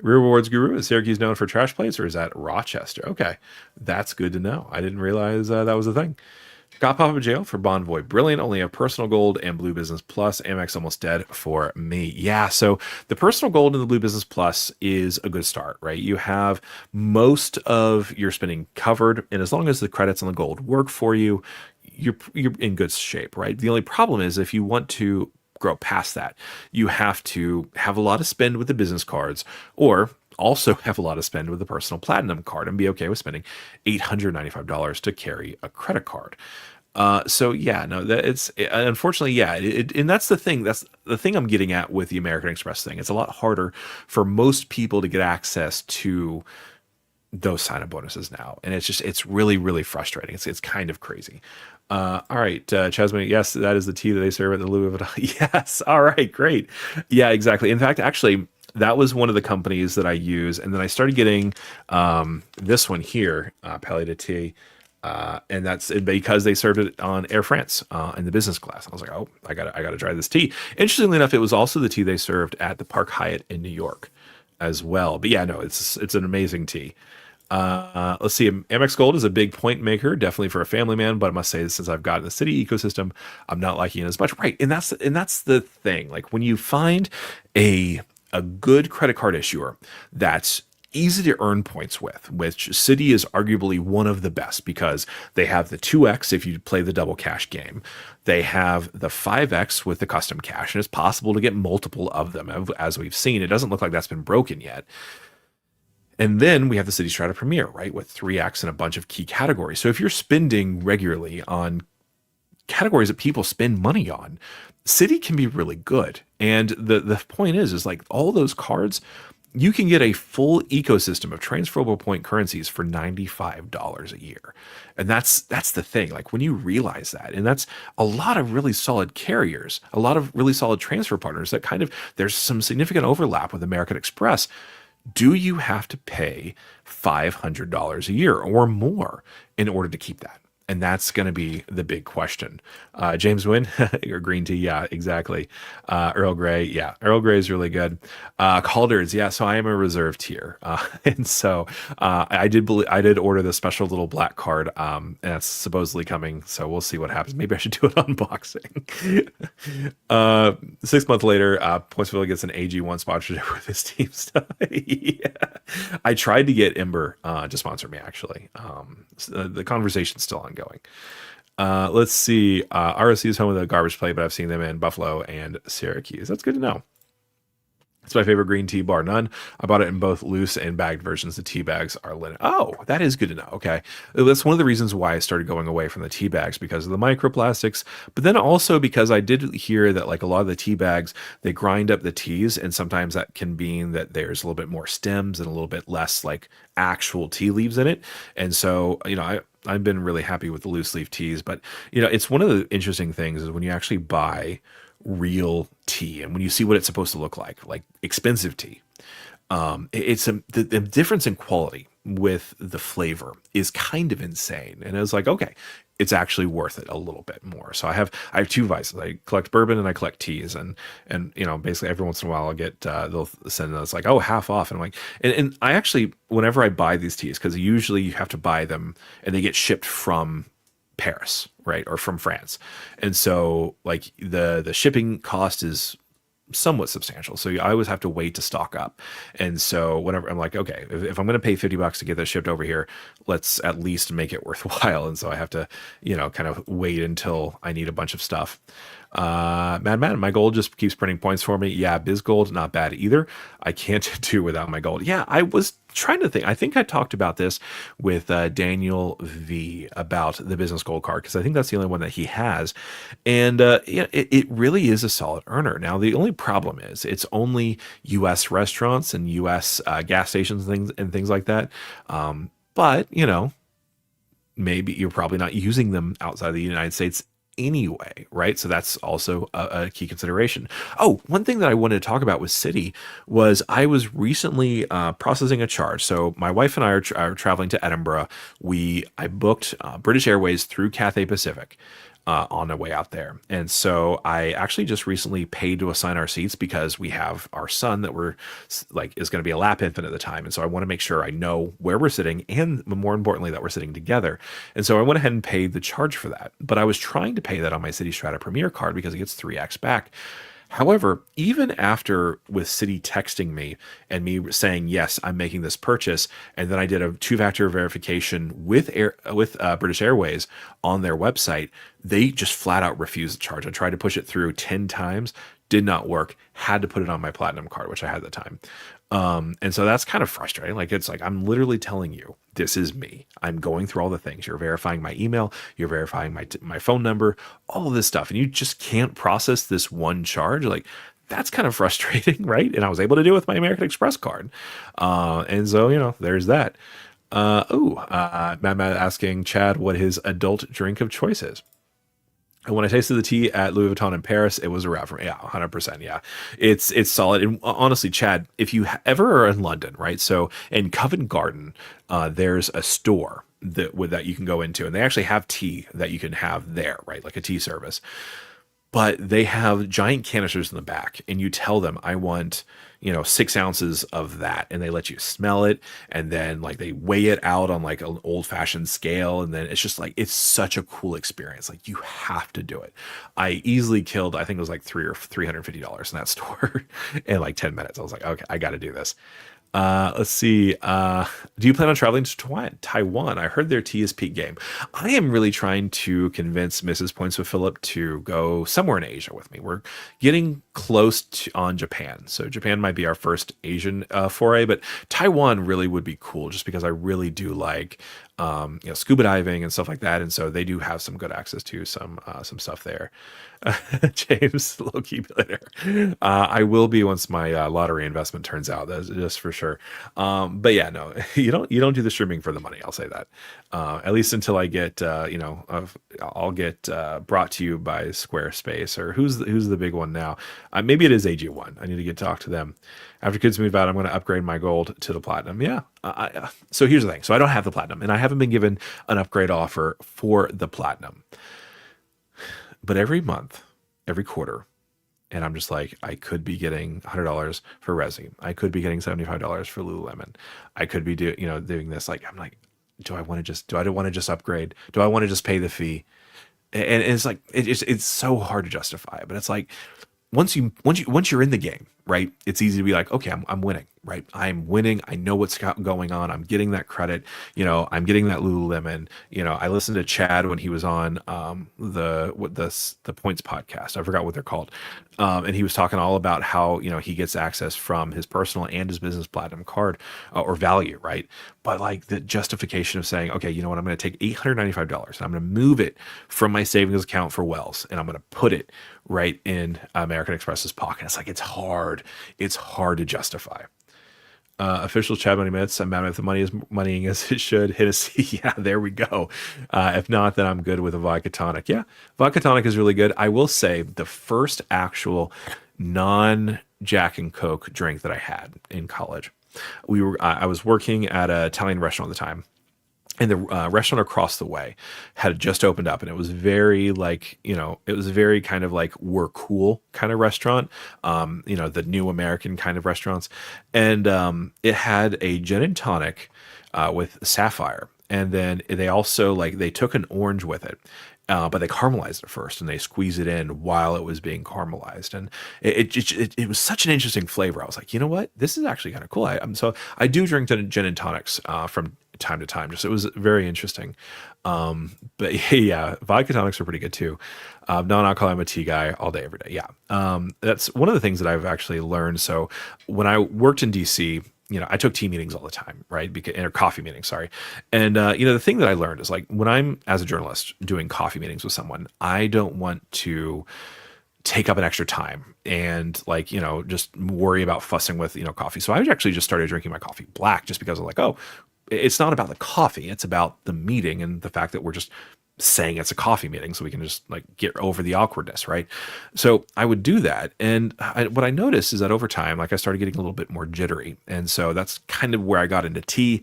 Real Rewards Guru, is Syracuse known for trash plates, or is that Rochester? Okay, that's good to know. I didn't realize that was a thing. Got pop of jail for Bonvoy. Brilliant. Only have personal gold and blue business plus. Amex almost dead for me. Yeah. So the personal gold and the blue business plus is a good start, right? You have most of your spending covered. And as long as the credits on the gold work for you, you're in good shape, right? The only problem is if you want to grow past that, you have to have a lot of spend with the business cards, or also have a lot of spend with the personal platinum card and be okay with spending $895 to carry a credit card. So yeah, no, that it's unfortunately, yeah, and that's the thing. That's the thing I'm getting at with the American Express thing. It's a lot harder for most people to get access to those sign-up bonuses now, and it's really really frustrating. It's kind of crazy. All right, Chasman, yes, that is the tea that they serve at the Louis Vuitton. Yes, all right, great. Yeah, exactly. In fact, actually, that was one of the companies that I use, and then I started getting this one here, Palais de Tea, and that's because they served it on Air France in the business class. I was like, oh, I gotta try this tea. Interestingly enough, it was also the tea they served at the Park Hyatt in New York as well. But yeah, no, it's an amazing tea. Let's see. Amex Gold is a big point maker, definitely for a family man. But I must say, since I've gotten the Citi ecosystem, I'm not liking it as much. Right, and that's the thing. Like when you find a good credit card issuer that's easy to earn points with, which Citi is arguably one of the best because they have the 2x if you play the double cash game. They have the 5x with the custom cash, and it's possible to get multiple of them, as we've seen. It doesn't look like that's been broken yet. And then we have the Citi Strata Premier, right, with 3x and a bunch of key categories. So if you're spending regularly on categories that people spend money on, Citi can be really good. And the point is like all those cards, you can get a full ecosystem of transferable point currencies for $95 a year. And that's the thing. Like when you realize that, and that's a lot of really solid carriers, a lot of really solid transfer partners that there's some significant overlap with American Express. Do you have to pay $500 a year or more in order to keep that? And that's going to be the big question. James Wynn, or green tea, yeah, exactly. Earl Grey, yeah, Earl Grey is really good. Calder's, yeah. So I am a reserve tier, and so I did order the special little black card, and that's supposedly coming. So we'll see what happens. Maybe I should do an unboxing. 6 months later, Pointsville gets an AG1 sponsorship with his team stuff. Yeah. I tried to get Ember to sponsor me, actually. The conversation's still ongoing. Let's see. RSC is home of the garbage plate, but I've seen them in Buffalo and Syracuse. That's good to know. It's my favorite green tea, bar none. I bought it in both loose and bagged versions. The tea bags are linen. Oh, that is good to know. Okay. That's one of the reasons why I started going away from the tea bags, because of the microplastics, but then also because I did hear that like a lot of the tea bags, they grind up the teas, and sometimes that can mean that there's a little bit more stems and a little bit less like actual tea leaves in it. And so, I've been really happy with the loose leaf teas, but it's one of the interesting things is when you actually buy real tea and when you see what it's supposed to look like expensive tea, the difference in quality with the flavor is kind of insane. And I was like, okay, it's actually worth it a little bit more. So I have two vices. I collect bourbon and I collect teas, and basically every once in a while I'll get they'll send us like, oh, half off, and I'm like, and I actually, whenever I buy these teas, because usually you have to buy them and they get shipped from Paris, right, or from France, and so like the shipping cost is somewhat substantial. So I always have to wait to stock up. And so whenever I'm like, okay, if I'm going to pay $50 to get this shipped over here, let's at least make it worthwhile. And so I have to, kind of wait until I need a bunch of stuff. Man, my gold just keeps printing points for me. Yeah, biz gold, not bad either. I can't do without my gold. Yeah, I was trying to think. I think I talked about this with Daniel V about the business gold card, because I think that's the only one that he has, and it really is a solid earner. Now the only problem is it's only U.S. restaurants and U.S. Gas stations and things like that. But maybe you're probably not using them outside the United States anyway, right? So that's also a key consideration. Oh, one thing that I wanted to talk about with Citi was I was recently processing a charge. So my wife and I are traveling to Edinburgh. I booked British Airways through Cathay Pacific. On the way out there. And so I actually just recently paid to assign our seats because we have our son that is going to be a lap infant at the time. And so I want to make sure I know where we're sitting, and more importantly, that we're sitting together. And so I went ahead and paid the charge for that. But I was trying to pay that on my Citi Strata Premier card because it gets 3x back. However, even after with Citi texting me and me saying, yes, I'm making this purchase, and then I did a two-factor verification with British Airways on their website, they just flat out refused the charge. I tried to push it through 10 times, did not work, had to put it on my platinum card, which I had at the time. And so that's kind of frustrating. It's like, I'm literally telling you, this is me. I'm going through all the things. You're verifying my email, you're verifying my phone number, all of this stuff. And you just can't process this one charge. That's kind of frustrating, right? And I was able to do it with my American Express card. And so, there's that. Matt asking Chad what his adult drink of choice is. And when I tasted the tea at Louis Vuitton in Paris, it was a wrap for me. Yeah, 100%. Yeah, it's solid. And honestly, Chad, if you ever are in London, right? So in Covent Garden, there's a store that you can go into, and they actually have tea that you can have there, right? Like a tea service. But they have giant canisters in the back, and you tell them, I want, 6 ounces of that. And they let you smell it. And then they weigh it out on an old fashioned scale. And then it's just it's such a cool experience. You have to do it. I easily killed, I think it was $350 in that store in 10 minutes. I was like, okay, I got to do this. Let's see. Do you plan on traveling to Taiwan? I heard their tea is peak game. I am really trying to convince Mrs. Points with Phillip to go somewhere in Asia with me. We're getting close on Japan. So Japan might be our first Asian foray, but Taiwan really would be cool just because I really do like scuba diving and stuff like that. And so they do have some good access to some stuff there. James, low-key billionaire. I will be once my lottery investment turns out. That's just for sure. But yeah, no, you don't do the streaming for the money. I'll say that. At least until I get, I'll get brought to you by Squarespace, or who's the big one now? Maybe it is AG1. I need to talk to them. After kids move out, I'm going to upgrade my gold to the platinum. Yeah. So here's the thing. So I don't have the platinum, and I haven't been given an upgrade offer for the platinum. But every month, every quarter, and I'm just like, I could be getting $100 for Resi. I could be getting $75 for Lululemon. I could be doing this. I'm like, do I want to just upgrade? Do I want to just pay the fee? And it's it's so hard to justify. But it's once you're in the game, right? It's easy to be like, okay, I'm winning, right? I'm winning. I know what's going on. I'm getting that credit. I'm getting that Lululemon. I listened to Chad when he was on the Points podcast. I forgot what they're called. And he was talking all about how, he gets access from his personal and his business platinum card or value, right? But the justification of saying, okay, you know what? I'm going to take $895 and I'm going to move it from my savings account for Wells, and I'm going to put it right in American Express's pocket. It's it's hard. It's hard to justify. Official Chad Money Myths. I'm mad if the money is moneying as it should. Hit a C. Yeah, there we go. If not, then I'm good with a vodka tonic. Yeah, vodka tonic is really good. I will say the first actual non-Jack and Coke drink that I had in college, I was working at an Italian restaurant at the time. And the restaurant across the way had just opened up, and it was very it was very kind of we're cool kind of restaurant, the new American kind of restaurants. And it had a gin and tonic with Sapphire. And then they also they took an orange with it. but they caramelized it first and they squeeze it in while it was being caramelized. And it was such an interesting flavor. I was like, you know what? This is actually kind of cool. So I do drink gin and tonics from time to time. Just it was very interesting. But yeah, vodka tonics are pretty good too. Non-alcohol, I'm a tea guy all day, every day. Yeah. That's one of the things that I've actually learned. So when I worked in DC, I took tea meetings all the time, right? Or coffee meetings, sorry. And, the thing that I learned is like when I'm as a journalist doing coffee meetings with someone, I don't want to take up an extra time and like, just worry about fussing with, coffee. So I actually just started drinking my coffee black just because I'm like, oh, it's not about the coffee. It's about the meeting and the fact that we're just saying it's a coffee meeting so we can just like get over the awkwardness, right? So I would do that. And what I noticed is that over time, like I started getting a little bit more jittery. And so that's kind of where I got into tea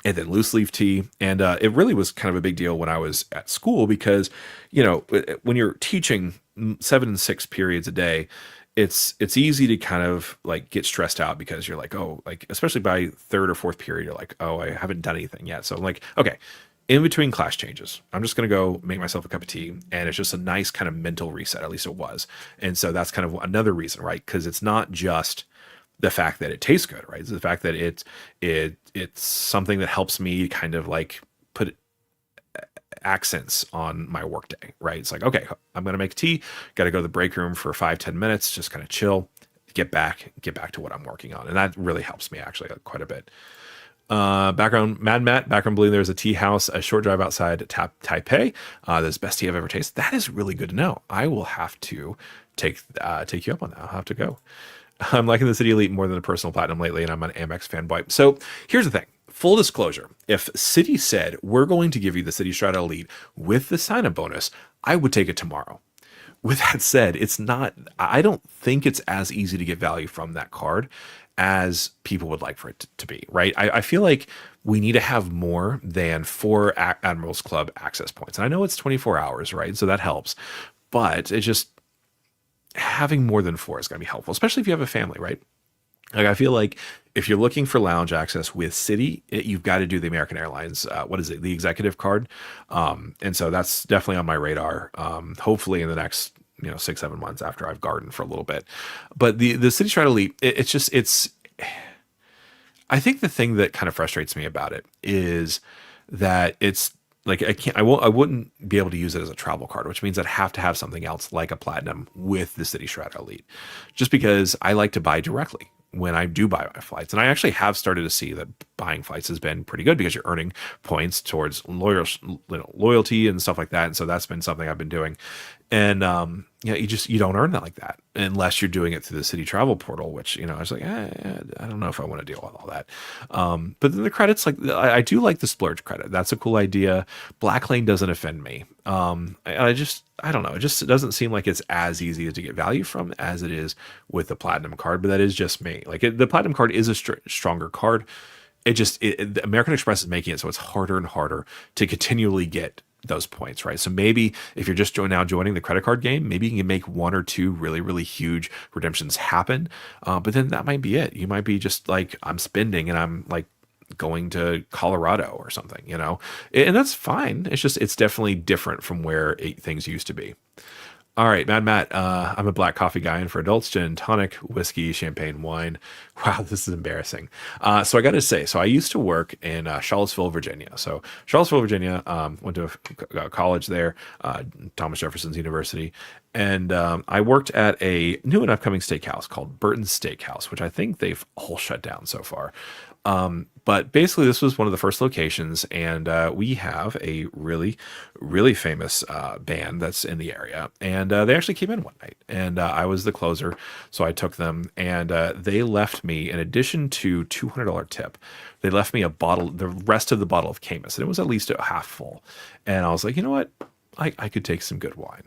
and then loose leaf tea. And it really was kind of a big deal when I was at school because, when you're teaching 7 and 6 periods a day, it's easy to kind of like get stressed out because you're like, oh, like, especially by third or fourth period, you're like, oh, I haven't done anything yet. So I'm like, okay, in between class changes, I'm just going to go make myself a cup of tea. And it's just a nice kind of mental reset. At least it was. And so that's kind of another reason, right? Because it's not just the fact that it tastes good, right? It's the fact that it's something that helps me kind of like put accents on my workday, right? It's like, okay, I'm going to make tea, got to go to the break room for 5-10 minutes, just kind of chill, get back to what I'm working on. And that really helps me actually quite a bit. Background, Mad Matt, background believing there's a tea house a short drive outside Taipei. That's the best tea I've ever tasted. That is really good to know. I will have to take you up on that. I'll have to go. I'm liking the City Elite more than the personal platinum lately, and I'm an Amex fanboy. So here's the thing. Full disclosure, if Citi said, we're going to give you the City Strata Elite with the sign-up bonus, I would take it tomorrow. With that said, I don't think it's as easy to get value from that card as people would like for it to be, right? I feel like we need to have more than 4 Admirals Club access points. And I know it's 24 hours, right? So that helps. But it's just having more than 4 is going to be helpful, especially if you have a family, right? Like I feel like if you're looking for lounge access with Citi, you've got to do the American Airlines. What is it? The executive card. And so that's definitely on my radar. Hopefully in the next 6-7 months after I've gardened for a little bit. But the Citi Strata Elite, it's. I think the thing that kind of frustrates me about it is that it's like I wouldn't be able to use it as a travel card, which means I'd have to have something else like a platinum with the Citi Strata Elite, just because I like to buy directly when I do buy my flights. And I actually have started to see that buying flights has been pretty good because you're earning points towards loyalty and stuff like that. And so that's been something I've been doing. And you don't earn that like that unless you're doing it through the City Travel Portal, which I was like, I don't know if I want to deal with all that. But then the credits, like I do like the splurge credit. That's a cool idea. Black Lane doesn't offend me. I don't know. It just doesn't seem like it's as easy to get value from as it is with the Platinum card. But that is just me. Like the Platinum card is a stronger card. American Express is making it so it's harder and harder to continually get those points, right? So maybe if you're just joining the credit card game, maybe you can make 1 or 2 really, really huge redemptions happen. But then that might be it. You might be just like, I'm spending and I'm like going to Colorado or something, and that's fine. It's definitely different from where things used to be. All right, Mad Matt, I'm a black coffee guy, and for adults, gin, tonic, whiskey, champagne, wine. Wow, this is embarrassing. So I got to say, I used to work in Charlottesville, Virginia. So Charlottesville, Virginia, went to a college there, Thomas Jefferson's University. And I worked at a new and upcoming steakhouse called Burton's Steakhouse, which I think they've all shut down so far. But basically, this was one of the first locations, and we have a really, really famous band that's in the area. And they actually came in one night, and I was the closer, so I took them, and they left me, in addition to $200 tip, they left me the rest of the bottle of Camus, and it was at least a half full. And I was like, you know what? I could take some good wine,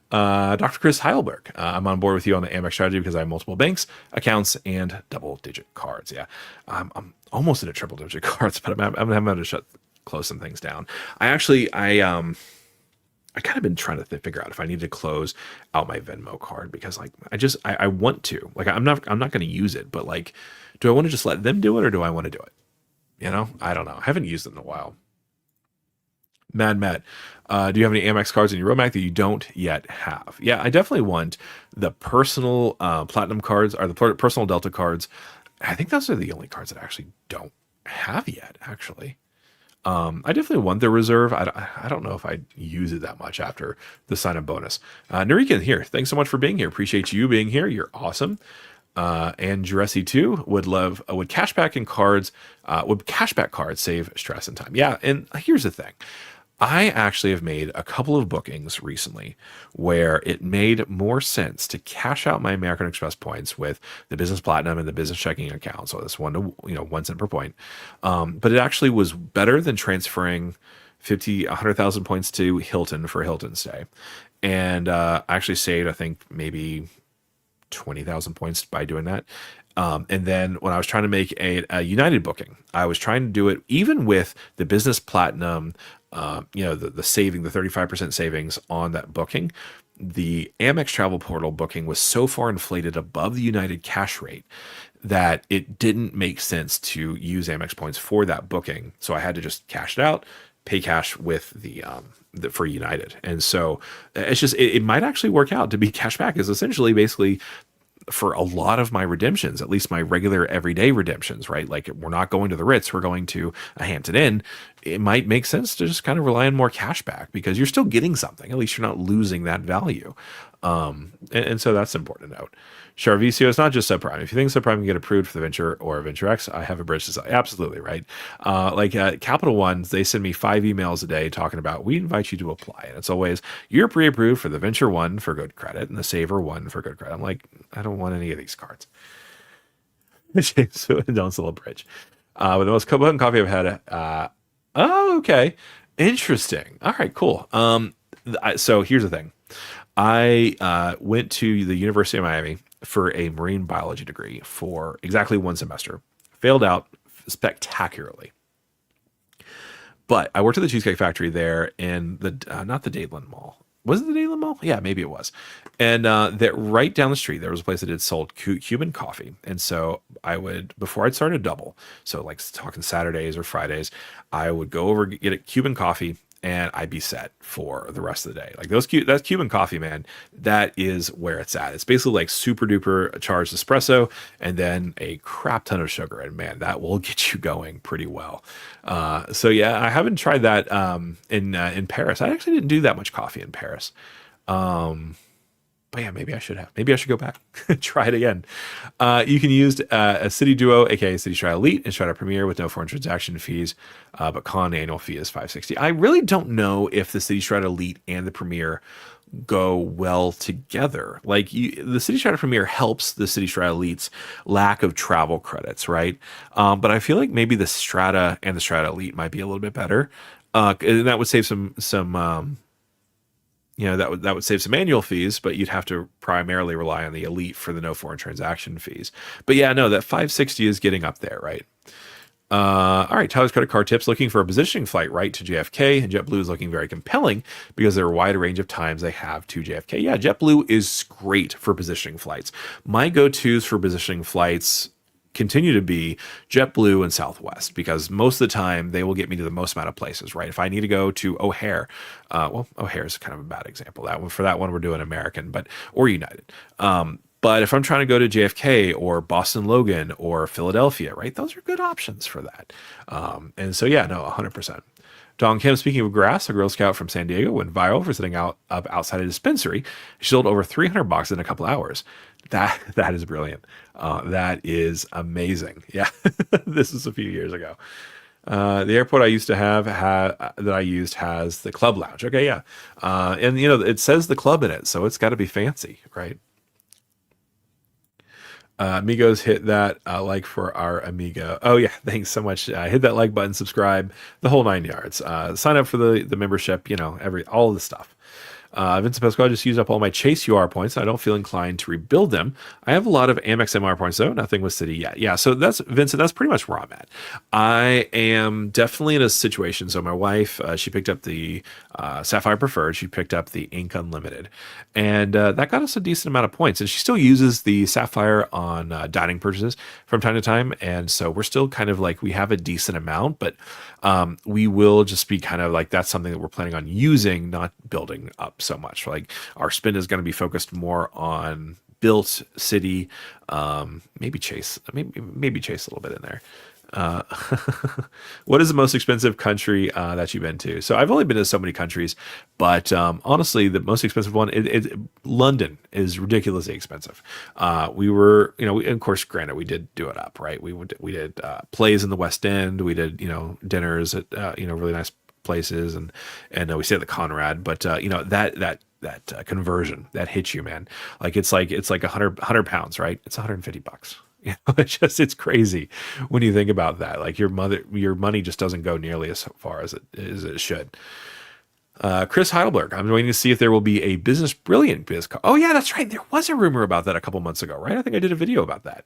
Dr. Chris Heilberg. I'm on board with you on the Amex strategy because I have multiple banks, accounts, and double-digit cards. Yeah, I'm almost into triple-digit cards, but I'm having to close some things down. I kind of been trying to figure out if I need to close out my Venmo card because like I want to. Like I'm not going to use it, but like, do I want to just let them do it or do I want to do it? I don't know. I haven't used it in a while. Mad Matt, do you have any Amex cards in your Romac that you don't yet have? Yeah, I definitely want the personal platinum cards or the personal Delta cards. I think those are the only cards that I actually don't have yet, actually. I definitely want the reserve. I don't know if I'd use it that much after the sign up bonus. Narika here. Thanks so much for being here. Appreciate you being here. You're awesome. And Juresi too would cashback in cards, would cashback cards save stress and time? Yeah. And here's the thing. I actually have made a couple of bookings recently where it made more sense to cash out my American Express points with the business platinum and the business checking account. So that's 1 cent per point. But it actually was better than transferring 100,000 points to Hilton for Hilton stay. And I actually saved, I think, maybe 20,000 points by doing that. And then when I was trying to make a United booking, I was trying to do it even with the business platinum, the saving, the 35% savings on that booking. The Amex travel portal booking was so far inflated above the United cash rate that it didn't make sense to use Amex points for that booking. So I had to just cash it out, pay cash with the for United. And so it's just, it might actually work out to be cash back is essentially basically for a lot of my redemptions, at least my regular everyday redemptions, right? Like we're not going to the Ritz, we're going to a Hampton Inn. It might make sense to just kind of rely on more cash back because you're still getting something. At least you're not losing that value. And so that's important to note. Charvicio is not just subprime. If you think subprime can get approved for the Venture or Venture X, I have a bridge to sell. Absolutely, right? Capital One, they send me 5 emails a day talking about, we invite you to apply. And it's always, you're pre-approved for the Venture One for good credit and the Saver One for good credit. I'm like, I don't want any of these cards. So don't sell a bridge. With the most potent coffee I've had. Oh, okay. Interesting. All right, cool. So here's the thing. I went to the University of Miami for a marine biology degree for exactly 1 semester. Failed out spectacularly. But I worked at the Cheesecake Factory there in the not the Dadeland Mall. Was it the Dadeland Mall? Yeah, maybe it was. And that right down the street, there was a place that had sold Cuban coffee. And so I would, before I'd start a double, so like talking Saturdays or Fridays, I would go over, get a Cuban coffee, and I'd be set for the rest of the day. Like that's Cuban coffee, man. That is where it's at. It's basically like super duper charged espresso and then a crap ton of sugar. And man, that will get you going pretty well. So yeah, I haven't tried that in Paris. I actually didn't do that much coffee in Paris. But yeah, maybe I should have. Maybe I should go back, try it again. You can use a City Duo, aka City Strata Elite, and Strata Premier with no foreign transaction fees, but con annual fee is $560. I really don't know if the City Strata Elite and the Premier go well together. Like the City Strata Premier helps the City Strata Elite's lack of travel credits, right? But I feel like maybe the Strata and the Strata Elite might be a little bit better, and that would save some that would save some annual fees, but you'd have to primarily rely on the Elite for the no foreign transaction fees. But yeah, no, that 560 is getting up there, right? All right, Tyler's credit card tips. Looking for a positioning flight right to JFK, and JetBlue is looking very compelling because there are a wide range of times they have to JFK. Yeah, JetBlue is great for positioning flights. My go-tos for positioning flights continue to be JetBlue and Southwest because most of the time they will get me to the most amount of places, right? If I need to go to O'Hare, O'Hare is kind of a bad example. For that one, we're doing American, or United. But if I'm trying to go to JFK or Boston Logan or Philadelphia, right? Those are good options for that. And so, yeah, no, 100%. Dong Kim, speaking of grass, a Girl Scout from San Diego went viral for sitting up outside a dispensary. She sold over 300 boxes in a couple hours. That is brilliant. That is amazing. Yeah, this is a few years ago. The airport I used to that I used has the club lounge. Okay, yeah, and it says the club in it, so it's got to be fancy, right? Amigos, hit that like for our amigo. Oh yeah, thanks so much. Hit that like button, subscribe, the whole 9 yards. Sign up for the membership. All of the stuff. Vincent Pascal, I just used up all my Chase UR points. I don't feel inclined to rebuild them. I have a lot of Amex MR points though, nothing with Citi yet. Yeah, so that's Vincent. That's pretty much where I'm at. I am definitely in a situation. So my wife, she picked up the Sapphire Preferred. She picked up the Ink Unlimited, and that got us a decent amount of points. And she still uses the Sapphire on dining purchases from time to time, and so we're still kind of like we have a decent amount, but we will just be kind of like that's something that we're planning on using, not building up so much. Like our spend is going to be focused more on built City, maybe Chase, maybe Chase a little bit in there. Uh, what is the most expensive country that you've been to? So I've only been to so many countries, but honestly, the most expensive one, London is ridiculously expensive. We were, of course, granted, we did do it up, right? We did plays in the West End. We did, dinners at, really nice places, and we stayed at the Conrad. But that conversion that hits you, man. It's like 100 pounds, right? It's $150. It's crazy when you think about that. Like your money just doesn't go nearly as far as it should. Chris Heidelberg, I'm waiting to see if there will be a brilliant biz card. Oh yeah, that's right. There was a rumor about that a couple months ago, right? I think I did a video about that.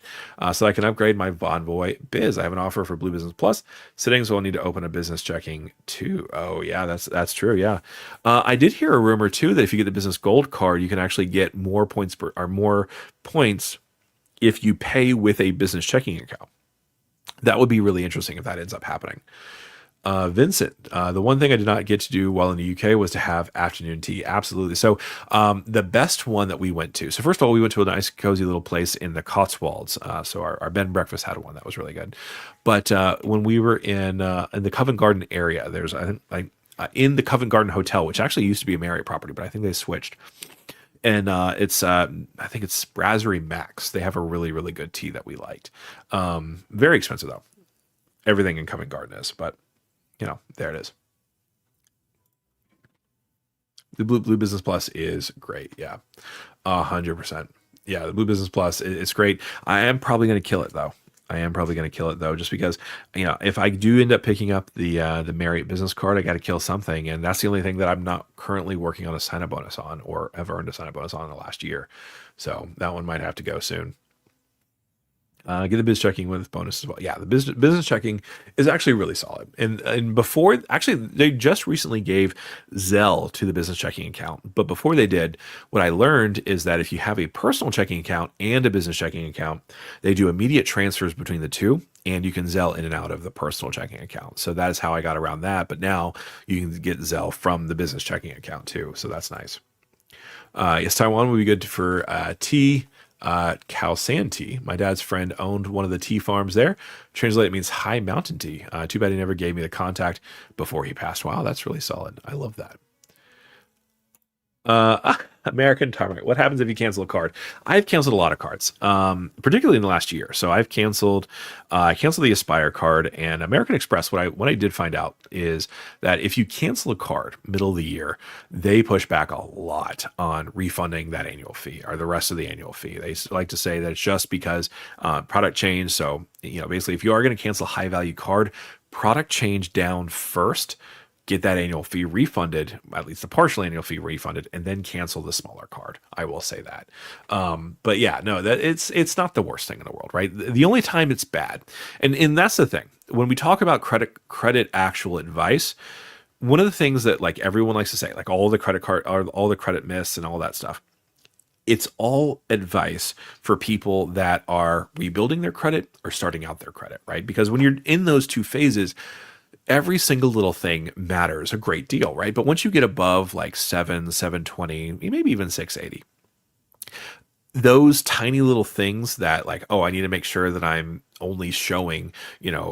So I can upgrade my Bonvoy biz. I have an offer for Blue Business Plus. Settings will need to open a business checking too. Oh yeah, that's true. Yeah. I did hear a rumor too that if you get the business gold card, you can actually get more points if you pay with a business checking account. That would be really interesting if that ends up happening. Vincent, the one thing I did not get to do while in the UK was to have afternoon tea. Absolutely. So the best one that we went to. So first of all, we went to a nice cozy little place in the Cotswolds. So our bed and breakfast had one that was really good. But when we were in the Covent Garden area, there's I think in the Covent Garden Hotel, which actually used to be a Marriott property, but I think they switched. And it's I think it's Brasserie Max. They have a really, really good tea that we liked. Very expensive though. Everything in Covent Garden is, but there it is. The Blue Business Plus is great. Yeah, 100%. Yeah, the Blue Business Plus, it's great. I am probably going to kill it though. Just because if I do end up picking up the Marriott business card, I got to kill something, and that's the only thing that I'm not currently working on a sign up bonus on, or have earned a sign up bonus on in the last year. So that one might have to go soon. Get the biz checking with bonus as well. Yeah, the business checking is actually really solid. And before, actually, they just recently gave Zelle to the business checking account. But before they did, what I learned is that if you have a personal checking account and a business checking account, they do immediate transfers between the two, and you can Zelle in and out of the personal checking account. So that is how I got around that. But now you can get Zelle from the business checking account too. So that's nice. Yes, Taiwan would be good for tea. Khao San tea. My dad's friend owned one of the tea farms there. Translate, it means high mountain tea. Too bad he never gave me the contact before he passed. Wow, that's really solid. I love that. American Target. What happens if you cancel a card? I've canceled a lot of cards, particularly in the last year. So I've canceled, I canceled the Aspire card and American Express. What I did find out is that if you cancel a card middle of the year, they push back a lot on refunding that annual fee or the rest of the annual fee. They like to say that it's just because product change. So basically, if you are going to cancel a high value card, product change down first, get that annual fee refunded, at least the partial annual fee refunded, and then cancel the smaller card. I will say that. But yeah, no, that it's not the worst thing in the world, right? The only time it's bad, and that's the thing. When we talk about credit actual advice, one of the things that like everyone likes to say, like all the credit myths and all that stuff, it's all advice for people that are rebuilding their credit or starting out their credit, right? Because when you're in those two phases, every single little thing matters a great deal, right? But once you get above like 720, maybe even 680, those tiny little things that like, oh, I need to make sure that I'm only showing, 20%,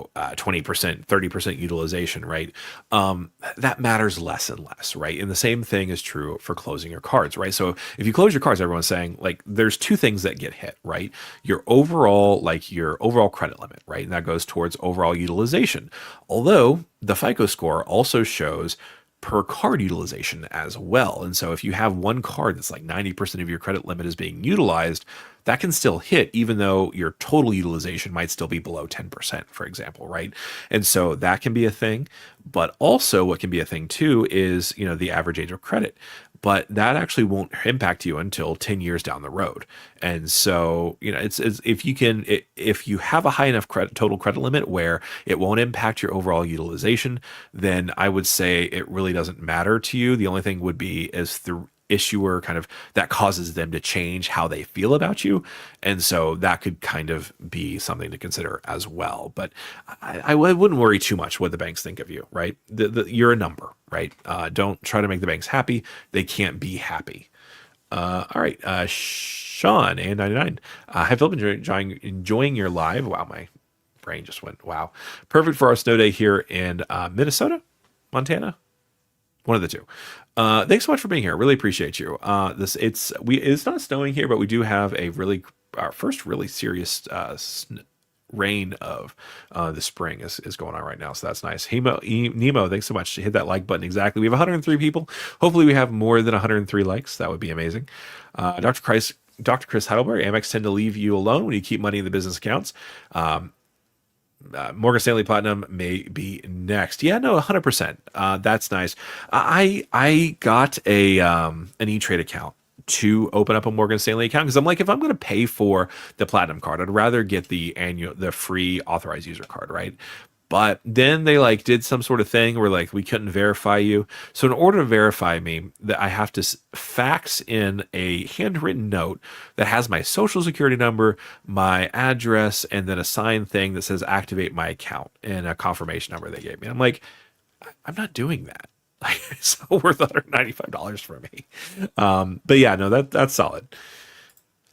30% utilization, right? That matters less and less, right? And the same thing is true for closing your cards, right? So if you close your cards, everyone's saying like, there's two things that get hit, right? Your overall credit limit, right? And that goes towards overall utilization. Although the FICO score also shows per card utilization as well. And so if you have one card that's like 90% of your credit limit is being utilized, that can still hit even though your total utilization might still be below 10%, for example, right? And so that can be a thing. But also what can be a thing too is, the average age of credit. but that actually won't impact you until 10 years down the road. And so, it's if you can, if you have a high enough total credit limit where it won't impact your overall utilization, then I would say it really doesn't matter to you. The only thing would be is the issuer kind of that causes them to change how they feel about you. And so that could kind of be something to consider as well. But I wouldn't worry too much what the banks think of you, right? You're a number, right? Don't try to make the banks happy. They can't be happy. All right. Sean and 99. Have Phillip enjoying your live? Wow, my brain just went, wow. Perfect for our snow day here in Minnesota, Montana. One of the two. Thanks so much for being here. Really appreciate you. It's not snowing here, but we do have our first really serious rain of the spring is going on right now. So that's nice. Nemo, thanks so much. Hit that like button. Exactly. We have 103 people. Hopefully we have more than 103 likes. That would be amazing. Dr. Chris Heidelberg, Amex tend to leave you alone when you keep money in the business accounts. Morgan Stanley Platinum may be next. Yeah, no, 100%. That's nice. I got an E-Trade account to open up a Morgan Stanley account because I'm like, if I'm going to pay for the Platinum card, I'd rather get the free authorized user card, right? But then they did some sort of thing where we couldn't verify you. So in order to verify me, that I have to fax in a handwritten note that has my social security number, my address, and then a signed thing that says activate my account and a confirmation number they gave me. I'm like, I'm not doing that. It's not worth $195 for me. But yeah, no, that's solid.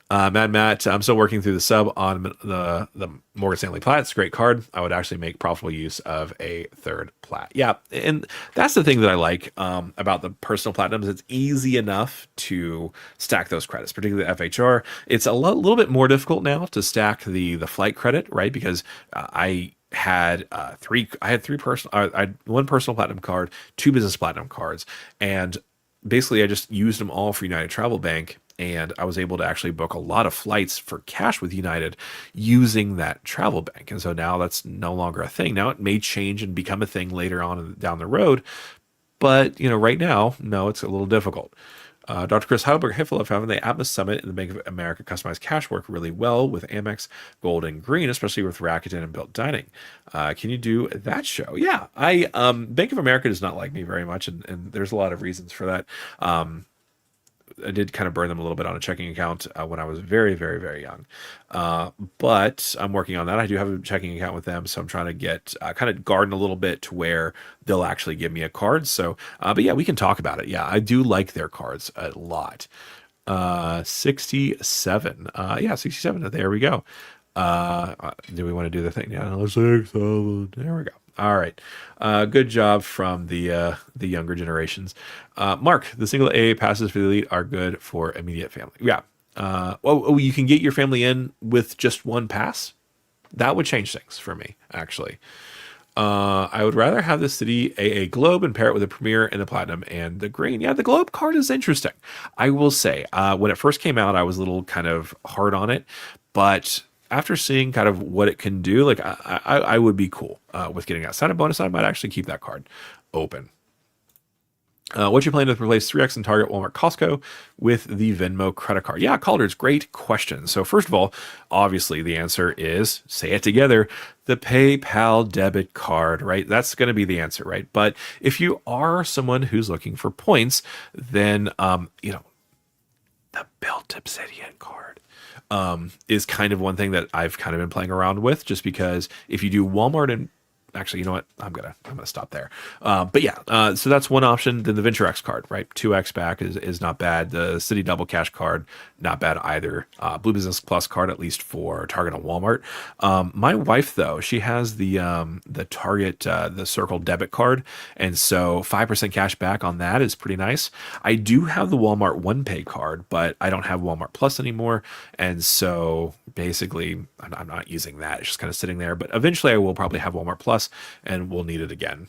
Matt, I'm still working through the sub on the Morgan Stanley Plaid. It's a great card. I would actually make profitable use of a third Plat. Yeah, and that's the thing that I like about the personal Platinums. It's easy enough to stack those credits, particularly the FHR. It's a little bit more difficult now to stack the flight credit, right? Because I had one personal Platinum card, two business Platinum cards, and basically I just used them all for United Travel Bank. And I was able to actually book a lot of flights for cash with United using that travel bank. And so now that's no longer a thing. Now it may change and become a thing later on down the road. But, right now, no, it's a little difficult. Dr. Chris Heidelberg, hey Phillip, having the Atmos Summit and the Bank of America customized cash work really well with Amex Gold and Green, especially with Rakuten and Built Dining. Can you do that show? Yeah, Bank of America does not like me very much, and there's a lot of reasons for that. I did kind of burn them a little bit on a checking account when I was very, very, very young. But I'm working on that. I do have a checking account with them, so I'm trying to get kind of garden a little bit to where they'll actually give me a card. So, but yeah, we can talk about it. Yeah, I do like their cards a lot. 67. Yeah, 67. There we go. Do we want to do the thing? Yeah, 67. There we go. All right. Good job from the younger generations. Mark, the single A passes for the elite are good for immediate family. Yeah. Well, you can get your family in with just one pass. That would change things for me, actually. I would rather have the Citi AA Globe and pair it with a Premier and the Platinum and the Green. Yeah, the Globe card is interesting. I will say, when it first came out, I was a little kind of hard on it, but after seeing kind of what it can do, I would be cool with getting that sign-up bonus. I might actually keep that card open. What's your plan to replace 3X in Target, Walmart, Costco with the Venmo credit card? Yeah, Calder's great question. So first of all, obviously the answer is, say it together, the PayPal debit card, right? That's going to be the answer, right? But if you are someone who's looking for points, then, the Built Obsidian card is kind of one thing that I've kind of been playing around with, just because if you do Walmart and actually, you know what? I'm gonna stop there. But yeah, so that's one option. Then the Venture X card, right? 2X back is not bad. The Citi Double Cash card, not bad either. Blue Business Plus card, at least for Target and Walmart. My wife though, she has the Target the Circle debit card, and so 5% cash back on that is pretty nice. I do have the Walmart One Pay card, but I don't have Walmart Plus anymore, and so basically I'm not using that. It's just kind of sitting there. But eventually I will probably have Walmart Plus, and we'll need it again.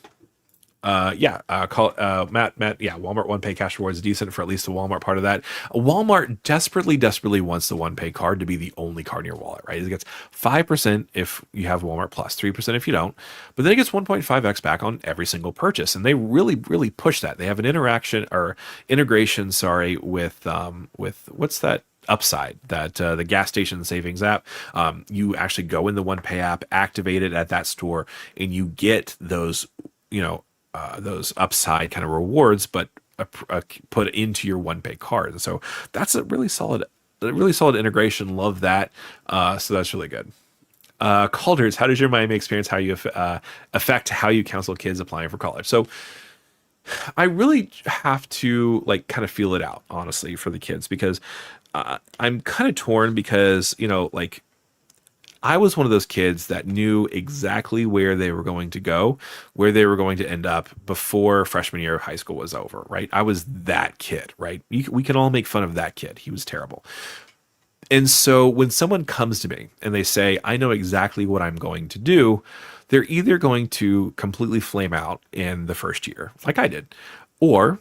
Call Matt. Yeah, Walmart One Pay Cash Rewards is decent for at least the Walmart part of that. Walmart desperately wants the One Pay card to be the only card in your wallet, right? It gets 5% if you have Walmart Plus, 3% if you don't, but then it gets 1.5x back on every single purchase, and they really push that. They have an integration, sorry, with what's that? Upside, that the gas station savings app. You actually go in the One Pay app, activate it at that store, and you get those upside kind of rewards, but put into your One Pay card. And so that's a really solid integration. Love that. So that's really good. Calders, how does your Miami experience affect how you counsel kids applying for college? So I really have to like kind of feel it out, honestly, for the kids, because I'm kind of torn because, like I was one of those kids that knew exactly where they were going to go, where they were going to end up before freshman year of high school was over, right? I was that kid, right? We can all make fun of that kid. He was terrible. And so when someone comes to me and they say, I know exactly what I'm going to do, they're either going to completely flame out in the first year, like I did, or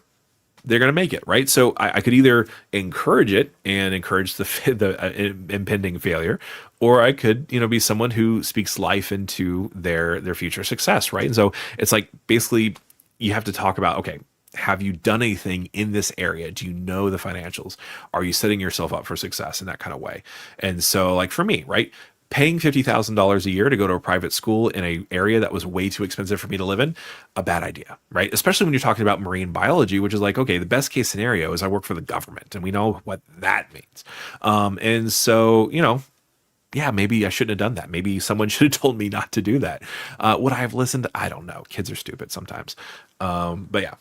they're going to make it, right? So I could either encourage it and encourage the impending failure, or I could, be someone who speaks life into their future success, right? And so it's like basically you have to talk about, okay, have you done anything in this area? Do you know the financials? Are you setting yourself up for success in that kind of way? And so, like for me, right? Paying $50,000 a year to go to a private school in an area that was way too expensive for me to live in, a bad idea, right? Especially when you're talking about marine biology, which is like, okay, the best case scenario is I work for the government, and we know what that means. And so, yeah, maybe I shouldn't have done that. Maybe someone should have told me not to do that. Would I have listened? I don't know. Kids are stupid sometimes. But yeah,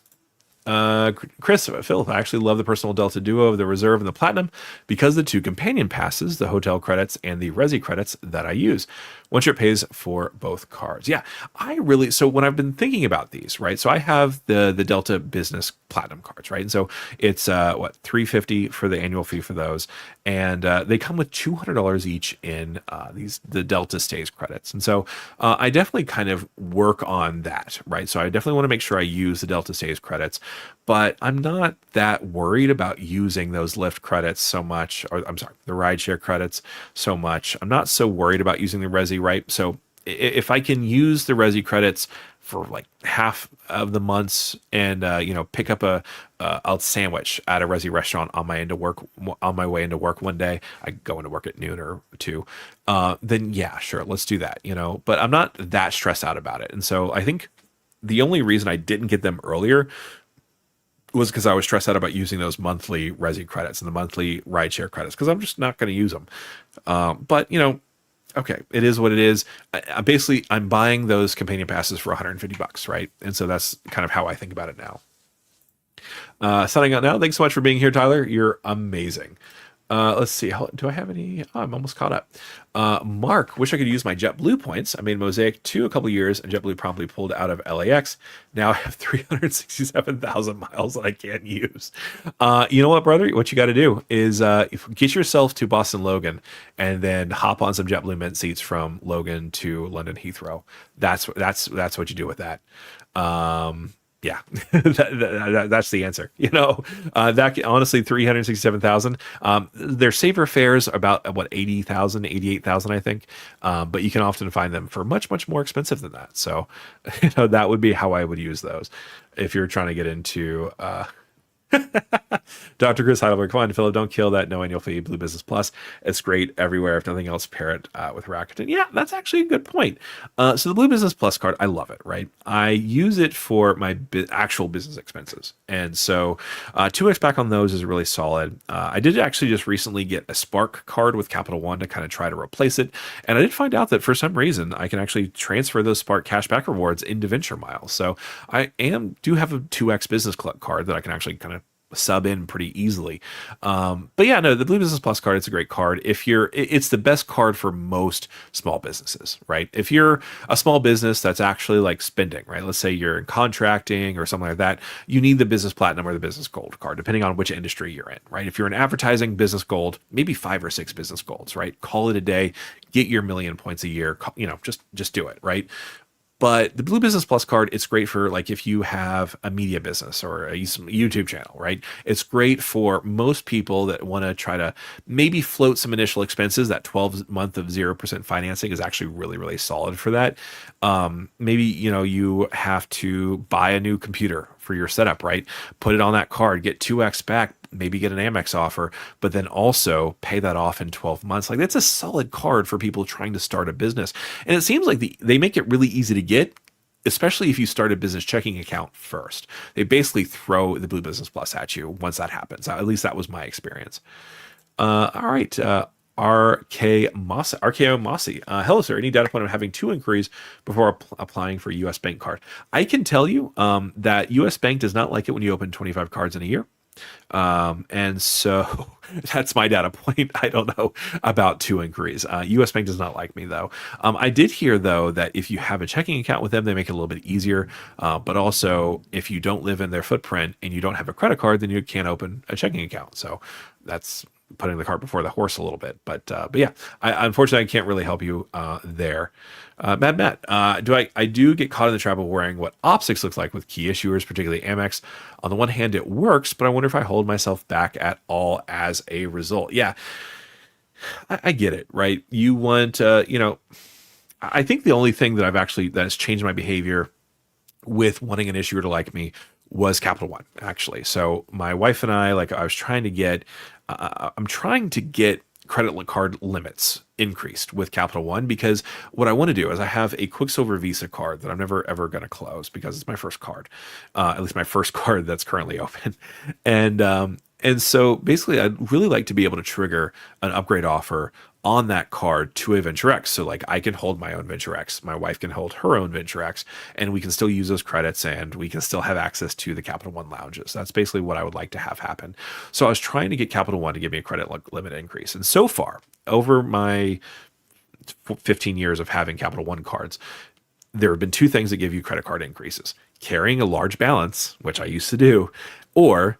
Chris, Phillip, I actually love the personal Delta Duo of the Reserve and the Platinum because the two companion passes, the hotel credits and the Resi credits that I use. One trip pays for both cards. Yeah, so when I've been thinking about these, right? So I have the Delta Business Platinum cards, right? And so it's $350 for the annual fee for those, and they come with $200 each in the Delta Stays credits. And so I definitely kind of work on that, right? So I definitely want to make sure I use the Delta Stays credits, but I'm not that worried about using those Lyft credits so much, or I'm sorry, the rideshare credits so much. I'm not so worried about using the Resi, right? So if I can use the Resi credits for like half of the months and pick up a sandwich at a Resi restaurant on my way into work one day, I go into work at noon or 2, then yeah, sure, let's do that, but I'm not that stressed out about it. And so I think the only reason I didn't get them earlier was because I was stressed out about using those monthly Resi credits and the monthly rideshare credits, because I'm just not going to use them. But okay, it is what it is. I'm buying those companion passes for $150, right? And so that's kind of how I think about it now. Signing out now. Thanks so much for being here, Tyler. You're amazing. Let's see. Do I have any? Oh, I'm almost caught up. Mark, wish I could use my JetBlue points. I made Mosaic 2 a couple years, and JetBlue promptly pulled out of LAX. Now I have 367,000 miles that I can't use. You know what, brother? What you got to do is get yourself to Boston Logan, and then hop on some JetBlue Mint seats from Logan to London Heathrow. That's what you do with that. Yeah, that's the answer. That honestly, 367,000. Their saver fares are about 80,000, 88,000, I think. But you can often find them for much, much more expensive than that. So, that would be how I would use those if you're trying to get into Dr. Chris Heidelberg, come on, Phillip, don't kill that no annual fee Blue Business Plus. It's great everywhere. If nothing else, pair it with Rakuten. Yeah, that's actually a good point. So the Blue Business Plus card, I love it, right? I use it for my actual business expenses. And so 2x back on those is really solid. I did actually just recently get a Spark card with Capital One to kind of try to replace it. And I did find out that for some reason, I can actually transfer those Spark cashback rewards into venture miles. So I do have a 2x business club card that I can actually kind of sub in pretty easily. But yeah, no, the Blue Business Plus card, it's a great card. It's the best card for most small businesses, right? If you're a small business that's actually like spending, right? Let's say you're in contracting or something like that, you need the Business Platinum or the Business Gold card, depending on which industry you're in, right? If you're in advertising, Business Gold, maybe 5 or 6 Business Golds, right? Call it a day, get your 1,000,000 points a year, just do it, right? But the Blue Business Plus card, it's great for like if you have a media business or a YouTube channel, right? It's great for most people that want to try to maybe float some initial expenses. That 12 month of 0% financing is actually really, really solid for that. Maybe, you have to buy a new computer for your setup, right? Put it on that card, get 2x back, maybe get an Amex offer, but then also pay that off in 12 months. Like that's a solid card for people trying to start a business. And it seems like they make it really easy to get, especially if you start a business checking account first. They basically throw the Blue Business Plus at you once that happens. At least that was my experience. All right. RKO Mossy. Hello, sir. Any data point on having two inquiries before applying for a U.S. bank card? I can tell you that U.S. Bank does not like it when you open 25 cards in a year. And so that's my data point. I don't know about two inquiries. US Bank does not like me though. I did hear though that if you have a checking account with them, they make it a little bit easier. But also if you don't live in their footprint and you don't have a credit card, then you can't open a checking account. So that's putting the cart before the horse a little bit. But yeah, unfortunately I can't really help you there. Matt, I do get caught in the trap of worrying what optics looks like with key issuers, particularly Amex. On the one hand, it works, but I wonder if I hold myself back at all as a result. Yeah, I get it, right? You want, I think the only thing that that has changed my behavior with wanting an issuer to like me was Capital One, actually. So my wife and I, like, I was trying to get, I'm trying to get credit card limits increased with Capital One because what I want to do is I have a Quicksilver Visa card that I'm never ever going to close because it's my first card, at least my first card that's currently open, and so basically I'd really like to be able to trigger an upgrade offer on that card to a Venture X. So like I can hold my own Venture X, my wife can hold her own Venture X, and we can still use those credits and we can still have access to the Capital One lounges. That's basically what I would like to have happen. So I was trying to get Capital One to give me a credit limit increase. And so far, over my 15 years of having Capital One cards, there have been two things that give you credit card increases: carrying a large balance, which I used to do, or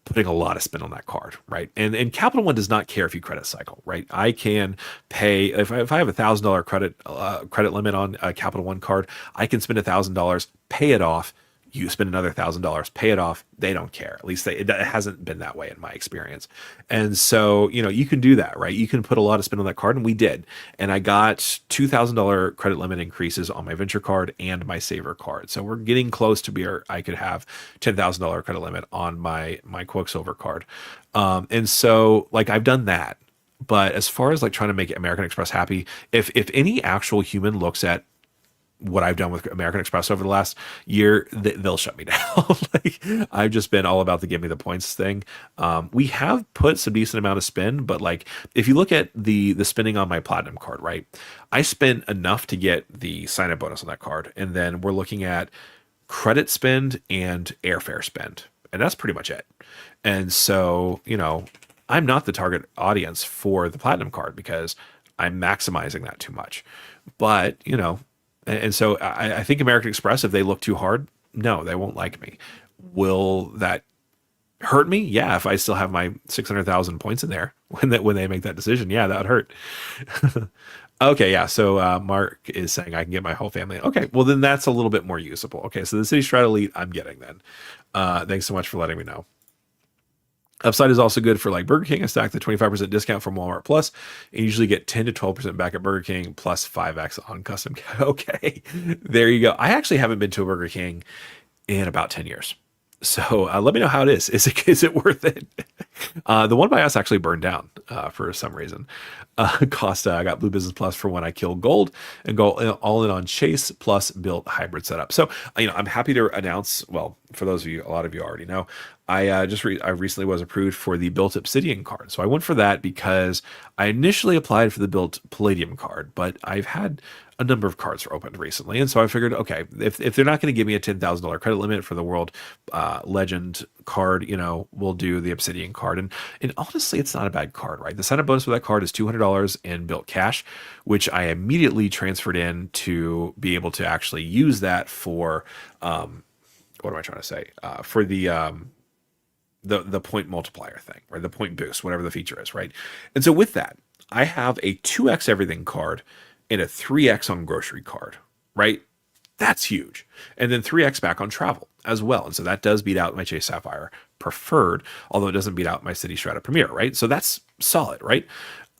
putting a lot of spin on that card, right? And Capital One does not care if you credit cycle, right? I can pay if I have $1,000 credit limit on a Capital One card, I can spend $1,000, pay it off. You spend another $1,000, pay it off. They don't care. At least it hasn't been that way in my experience. And so, you can do that, right? You can put a lot of spin on that card, and we did. And I got $2,000 credit limit increases on my Venture card and my Saver card. So we're getting close to where I could have $10,000 credit limit on my Quicksilver card. And so, like, I've done that. But as far as like trying to make American Express happy, if any actual human looks at what I've done with American Express over the last year, they'll shut me down. Like, I've just been all about the give me the points thing. We have put some decent amount of spin, but like if you look at the spending on my Platinum card, right? I spent enough to get the sign up bonus on that card, and then we're looking at credit spend and airfare spend, and that's pretty much it. And so, I'm not the target audience for the Platinum card because I'm maximizing that too much. But, and so I think American Express, if they look too hard, no, they won't like me. Will that hurt me? Yeah, if I still have my 600,000 points in there when they make that decision, yeah, that would hurt. Okay, yeah. So Mark is saying I can get my whole family. Okay, well then that's a little bit more usable. Okay, so the City Strat Elite I'm getting then. Thanks so much for letting me know. Upside is also good for like Burger King. I stack the 25% discount from Walmart Plus and usually get 10 to 12% back at Burger King plus 5x on custom. Okay, there you go. I actually haven't been to a Burger King in about 10 years. So let me know how it is. Is it worth it? The one by us actually burned down for some reason. Costa, I got Blue Business Plus for when I kill gold and go all in on Chase plus built hybrid setup. So, I'm happy to announce, well, for those of you, a lot of you already know, I recently was approved for the built Obsidian card. So I went for that because I initially applied for the built Palladium card, but I've had a number of cards opened recently. And so I figured, okay, if they're not going to give me a $10,000 credit limit for the World Legend card, we'll do the Obsidian card. And honestly, it's not a bad card, right? The sign-up bonus for that card is $200 in built cash, which I immediately transferred in to be able to actually use that for, what am I trying to say? For the point multiplier thing, right? The point boost, whatever the feature is, right? And so with that, I have a 2x everything card and a 3x on grocery card. right? That's huge. And then 3x back on travel as well. And so that does beat out my Chase Sapphire Preferred, although it doesn't beat out my Citi Strata Premier, right? So that's solid, right?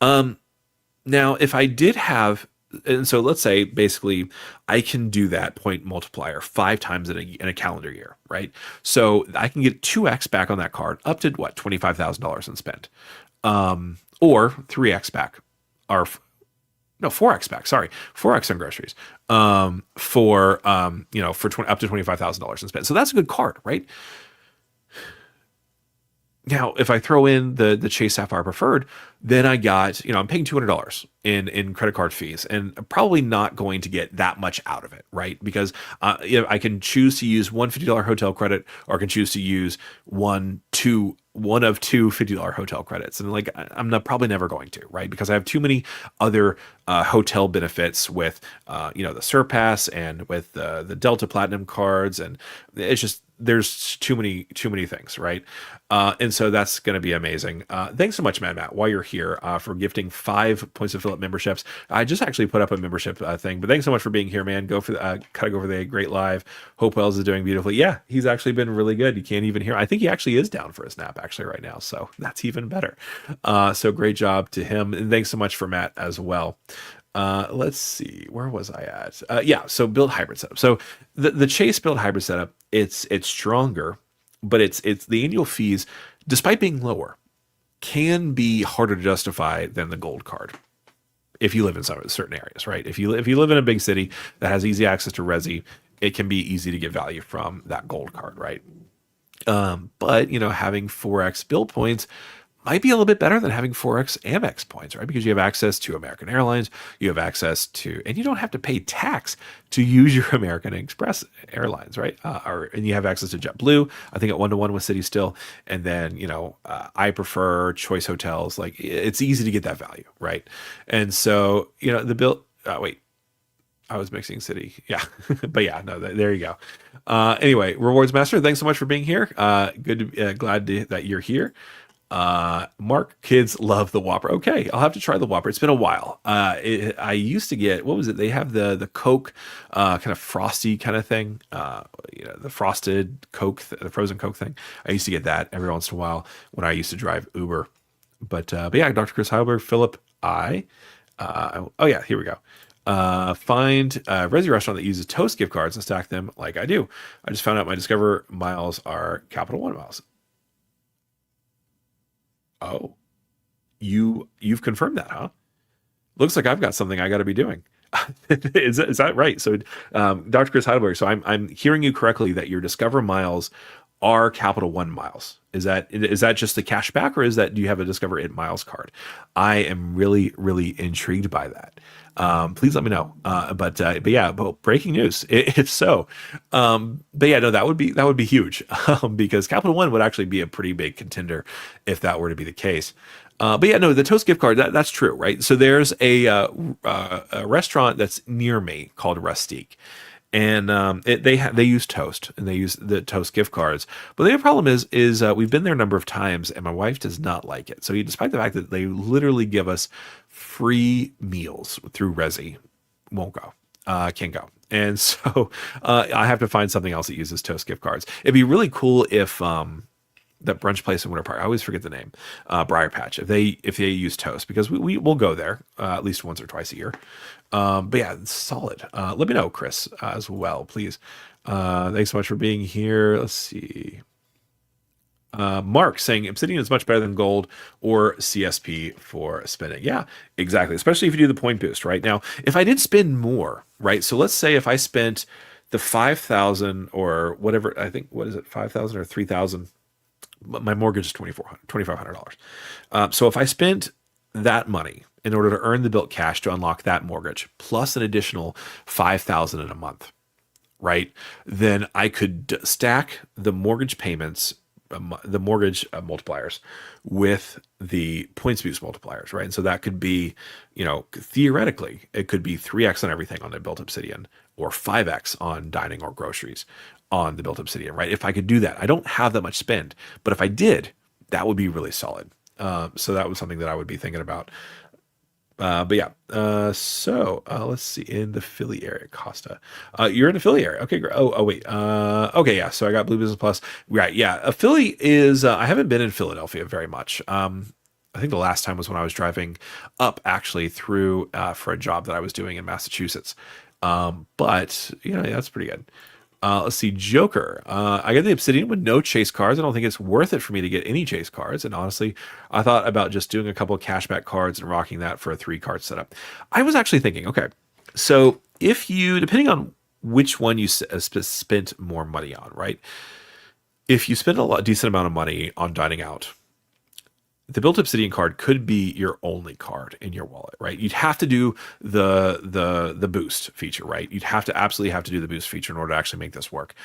Now, if I did have, and so let's say basically I can do that point multiplier 5 times in a calendar year, right? So I can get 2x back on that card up to what, $25,000 in spent, or 3x back, or no, 4x back. Sorry, 4x on groceries, for 20, up to $25,000 in spent. So that's a good card, right? Now, if I throw in the Chase Sapphire Preferred, then I got, I'm paying $200 in credit card fees, and I'm probably not going to get that much out of it, right? Because I can choose to use one $50 hotel credit, or I can choose to use one of two $50 hotel credits. And like, I'm not probably never going to, right? Because I have too many other hotel benefits with, the Surpass and with the Delta Platinum cards. And it's just, there's too many things, right? And so that's going to be amazing. Thanks so much, Matt, while you're here, for gifting 5 points of Phillip memberships. I just actually put up a membership thing, but thanks so much for being here, man. Go for gotta go for the great live. Hope Wells is doing beautifully. Yeah, he's actually been really good. You can't even hear. I think he actually is down for a snap actually right now, so that's even better. So great job to him, and thanks so much for Matt as well. Let's see, where was I at? So build hybrid setup. So the Chase build hybrid setup, it's stronger, but it's the annual fees, despite being lower, can be harder to justify than the gold card if you live in some certain areas, right? If you live in a big city that has easy access to resi, it can be easy to get value from that gold card, right? But having 4x bill points might be a little bit better than having 4x Amex points, right? Because you have access to American Airlines, you have access to, and you don't have to pay tax to use your American Express Airlines, right? And you have access to JetBlue, I think at 1-to-1 with Citi still. And then, I prefer Choice Hotels. Like, it's easy to get that value, right? And so, the bill, wait, I was mixing Citi. Yeah. But yeah, no, there you go. Anyway, Rewards Master, thanks so much for being here. Glad that you're here. Mark, kids love the Whopper. Okay, I'll have to try the Whopper. It's been a while. I used to get, what was it? They have the Coke, kind of frosty kind of thing. The frosted Coke, the frozen Coke thing. I used to get that every once in a while when I used to drive Uber. But yeah, Dr. Chris Heidelberg, Phillip, here we go. Find a Resi restaurant that uses Toast gift cards and stack them like I do. I just found out my Discover miles are Capital One miles. Oh, you've confirmed that, huh? Looks like I've got something I got to be doing. Is that right? So, Dr. Chris Heidelberg. So I'm hearing you correctly that your Discover miles are Capital One miles. Is that just the cash back, or do you have a Discover It Miles card? I am really, really intrigued by that. Please let me know. But breaking news, if so. But yeah, no, that would be huge, because Capital One would actually be a pretty big contender if that were to be the case. But yeah, no, the Toast gift card, that's true, right? So there's a restaurant that's near me called Rustique. And they use Toast, and they use the Toast gift cards. But the other problem is we've been there a number of times, and my wife does not like it. So despite the fact that they literally give us free meals through Resi, won't go, can't go. And so I have to find something else that uses Toast gift cards. It'd be really cool if that brunch place in Winter Park, I always forget the name, Briar Patch, if they use Toast, because we will go there at least once or twice a year. But yeah, it's solid. Let me know, Chris, as well, please. Thanks so much for being here. Let's see. Mark saying Obsidian is much better than gold or CSP for spending. Yeah, exactly. Especially if you do the point boost, right? Now, if I did spend more, right? So let's say if I spent the 5,000 or whatever, I think, what is it? 5,000 or 3,000. My mortgage is $2,500. So if I spent that money in order to earn the built cash to unlock that mortgage, plus an additional 5,000 in a month, right? Then I could stack the mortgage payments, the mortgage multipliers with the points boost multipliers, right? And so that could be, theoretically, it could be 3x on everything on the built Obsidian, or 5x on dining or groceries on the built Obsidian, right? If I could do that, I don't have that much spend, but if I did, that would be really solid. So that was something that I would be thinking about. But yeah, let's see in the Philly area, Costa. You're in the Philly area. Okay, great. Oh, wait. Okay, yeah. So I got Blue Business Plus. Right, yeah. Philly is. I haven't been in Philadelphia very much. I think the last time was when I was driving up actually through for a job that I was doing in Massachusetts. But yeah, that's pretty good. Let's see, Joker. I got the Obsidian with no chase cards. I don't think it's worth it for me to get any chase cards. And honestly, I thought about just doing a couple of cashback cards and rocking that for a 3 card setup. I was actually thinking, okay, so if you, depending on which one you spent more money on, right? If you spend decent amount of money on dining out, the built obsidian card could be your only card in your wallet, right? You'd have to do the boost feature, right? You'd have to absolutely have to do the boost feature in order to actually make this work.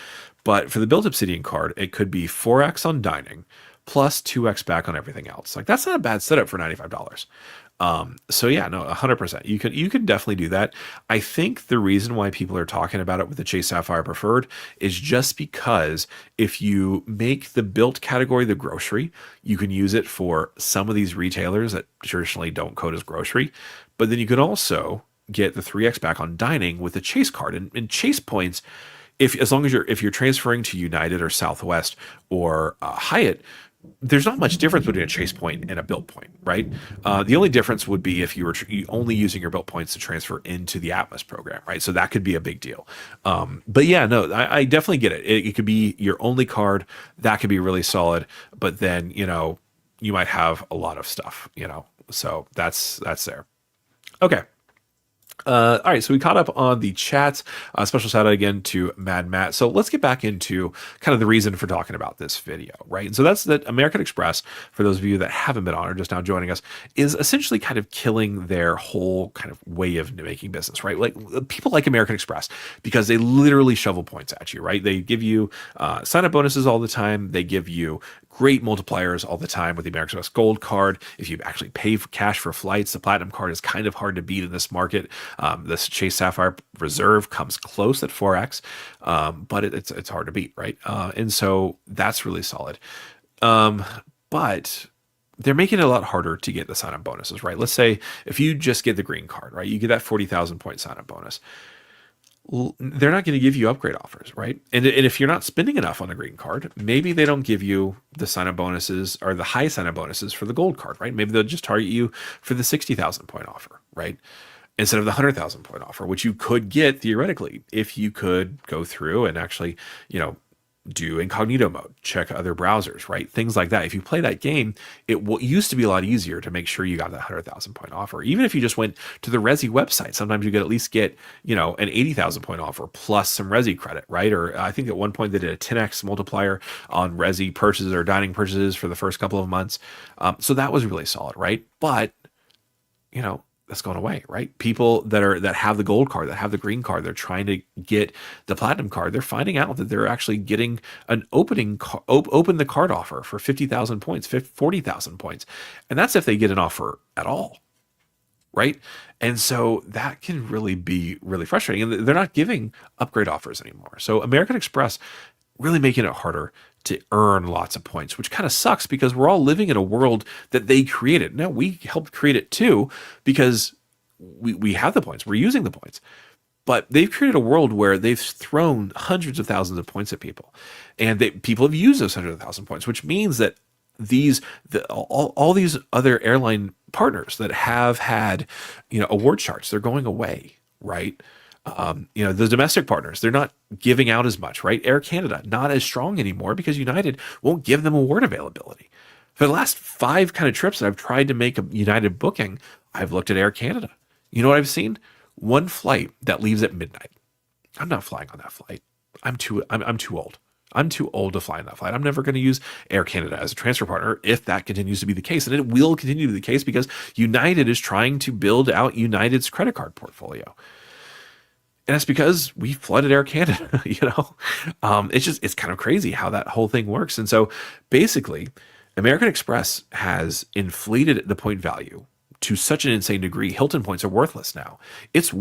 But for the built obsidian card, it could be 4x on dining plus 2x back on everything else. Like that's not a bad setup for $95. So yeah, no, 100%. You could definitely do that. I think the reason why people are talking about it with the Chase Sapphire Preferred is just because if you make the built category the grocery, you can use it for some of these retailers that traditionally don't code as grocery. But then you can also get the 3x back on dining with the Chase card and Chase points. If as long as if you're transferring to United or Southwest or Hyatt, there's not much difference between a chase point and a built point, right? The only difference would be if you were only using your built points to transfer into the Atmos program, right? So that could be a big deal. But yeah, no, I definitely get it. It could be your only card. That could be really solid. But then, you might have a lot of stuff, so that's there. Okay. All right, so we caught up on the chats. Special shout out again to Mad Matt. So let's get back into kind of the reason for talking about this video, right? And so that's that American Express, for those of you that haven't been on or just now joining us, is essentially kind of killing their whole kind of way of making business, right? Like people like American Express because they literally shovel points at you, right? They give you sign up bonuses all the time. They give you great multipliers all the time with the American Express Gold card. If you actually pay for cash for flights, the Platinum card is kind of hard to beat in this market. This Chase Sapphire Reserve comes close at 4x, but it's hard to beat, right? And so that's really solid. But they're making it a lot harder to get the sign-up bonuses, right? Let's say if you just get the green card, right? You get that 40,000 point sign-up bonus. They're not going to give you upgrade offers, right? And if you're not spending enough on the green card, maybe they don't give you the sign-up bonuses or the high sign-up bonuses for the gold card, right? Maybe they'll just target you for the 60,000 point offer, right? Instead of the 100,000 point offer, which you could get theoretically if you could go through and actually, do incognito mode, check other browsers, right? Things like that. If you play that game, it used to be a lot easier to make sure you got that 100,000 point offer. Even if you just went to the Resi website, sometimes you could at least get, an 80,000 point offer plus some Resi credit, right? Or I think at one point they did a 10x multiplier on Resi purchases or dining purchases for the first couple of months. So that was really solid, right? But, that's going away, right? People that have the gold card, that have the green card, they're trying to get the platinum card. They're finding out that they're actually getting an open the card offer for 50,000 points, 40,000 points, and that's if they get an offer at all, right? And so that can really be really frustrating. And they're not giving upgrade offers anymore. So American Express really making it harder to earn lots of points, which kind of sucks because we're all living in a world that they created. Now we helped create it too because we have the points, we're using the points, but they've created a world where they've thrown hundreds of thousands of points at people, and people have used those hundreds of thousand points, which means that all these other airline partners that have had award charts, they're going away, right? The domestic partners, they're not giving out as much, right? Air Canada, not as strong anymore because United won't give them award availability. For the last 5 kind of trips that I've tried to make a United booking, I've looked at Air Canada. You know what I've seen? One flight that leaves at midnight. I'm not flying on that flight. I'm too old. I'm too old to fly on that flight. I'm never going to use Air Canada as a transfer partner if that continues to be the case. And it will continue to be the case because United is trying to build out United's credit card portfolio. And that's because we flooded Air Canada, it's kind of crazy how that whole thing works. And so basically American Express has inflated the point value to such an insane degree. Hilton points are worthless now. It's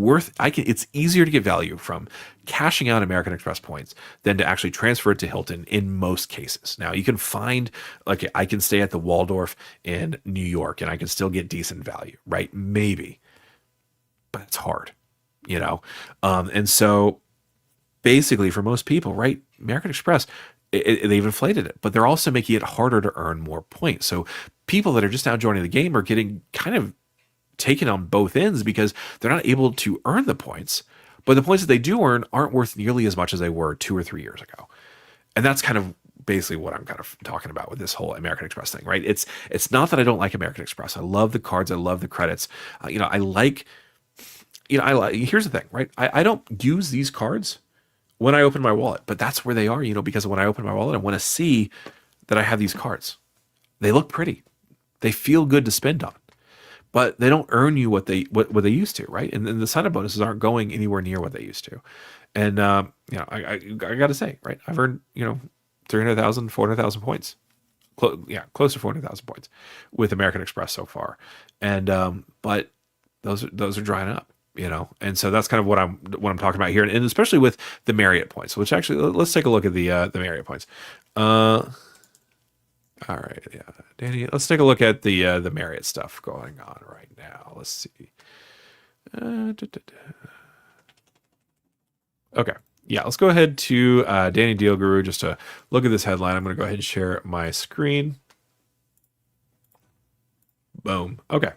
easier to get value from cashing out American Express points than to actually transfer it to Hilton in most cases. Now you can find, I can stay at the Waldorf in New York and I can still get decent value, right? Maybe. but it's hard, you know? And so basically for most people, right, American Express, they've inflated it, but they're also making it harder to earn more points. So people that are just now joining the game are getting kind of taken on both ends because they're not able to earn the points, but the points that they do earn aren't worth nearly as much as they were 2 or 3 years ago. And that's kind of basically what I'm kind of talking about with this whole American Express thing, right? It's not that I don't like American Express. I love the cards. I love the credits. I like, I like, here's the thing, right? I don't use these cards when I open my wallet, but that's where they are, because when I open my wallet, I want to see that I have these cards. They look pretty. They feel good to spend on, but they don't earn you what they used to, right? And the sign up bonuses aren't going anywhere near what they used to. And I got to say, right, I've earned 300,000, 400,000 points, close to 400,000 points with American Express so far, and but those are drying up. And so that's kind of what I'm talking about here, and especially with the Marriott points. Which actually, let's take a look at the Marriott points. All right, yeah, Danny, let's take a look at the Marriott stuff going on right now. Let's see. Okay, yeah, let's go ahead to Danny Deal Guru just to look at this headline. I'm going to go ahead and share my screen. Boom. Okay.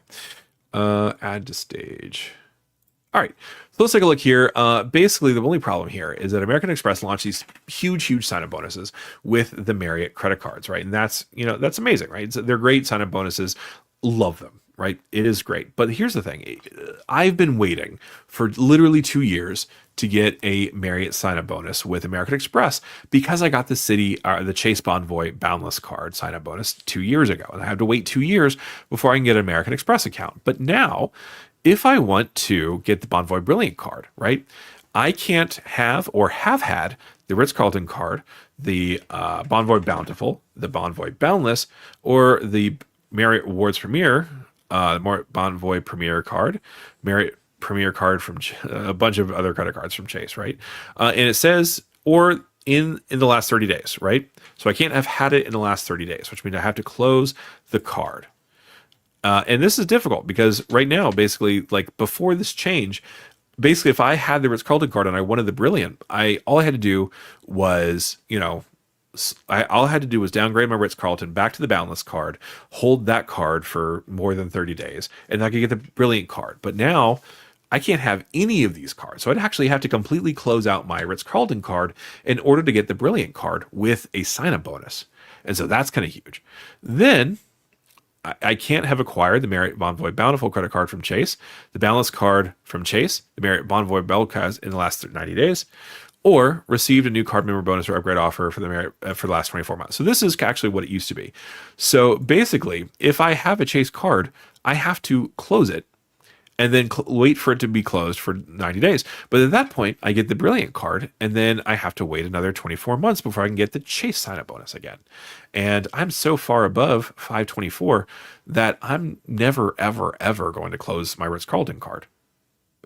Add to stage. All right, so let's take a look here. Basically, the only problem here is that American Express launched these huge sign-up bonuses with the Marriott credit cards, right? And that's amazing, right? They're great sign-up bonuses. Love them, right? It is great. But here's the thing. I've been waiting for literally 2 years to get a Marriott sign-up bonus with American Express because I got the Chase Bonvoy Boundless card sign-up bonus 2 years ago. And I have to wait 2 years before I can get an American Express account. But now, if I want to get the Bonvoy Brilliant card, right, I can't have or have had the Ritz-Carlton card, the Bonvoy Bountiful, the Bonvoy Boundless, or the Marriott Rewards Premier, Bonvoy Premier card, Marriott Premier card from a bunch of other credit cards from Chase, right? And it says, or in the last 30 days, right? So I can't have had it in the last 30 days, which means I have to close the card. And this is difficult because right now, basically, like before this change, basically, if I had the Ritz-Carlton card and I wanted the Brilliant, all I had to do was, all I had to do was downgrade my Ritz-Carlton back to the Boundless card, hold that card for more than 30 days, and I could get the Brilliant card. But now I can't have any of these cards. So I'd actually have to completely close out my Ritz-Carlton card in order to get the Brilliant card with a sign-up bonus. And so that's kind of huge. Then I can't have acquired the Marriott Bonvoy Bountiful credit card from Chase, the Boundless card from Chase, the Marriott Bonvoy Bell card in the last 90 days, or received a new card member bonus or upgrade offer for the Marriott for the last 24 months. So this is actually what it used to be. So basically, if I have a Chase card, I have to close it and then wait for it to be closed for 90 days. But at that point, I get the Brilliant card, and then I have to wait another 24 months before I can get the Chase sign-up bonus again. And I'm so far above 524 that I'm never, ever, ever going to close my Ritz-Carlton card.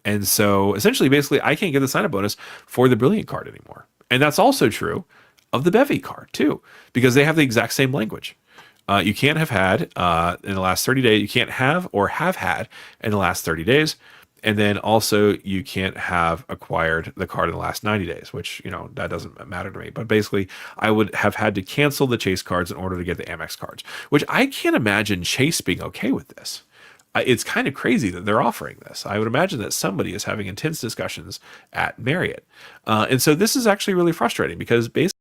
And so essentially, basically, I can't get the sign-up bonus for the Brilliant card anymore. And that's also true of the Bevy card, too, because they have the exact same language. You can't have had in the last 30 days. You can't have or have had in the last 30 days. And then also you can't have acquired the card in the last 90 days, which, that doesn't matter to me. But basically, I would have had to cancel the Chase cards in order to get the Amex cards, which I can't imagine Chase being okay with this. It's kind of crazy that they're offering this. I would imagine that somebody is having intense discussions at Marriott. And so this is actually really frustrating because basically,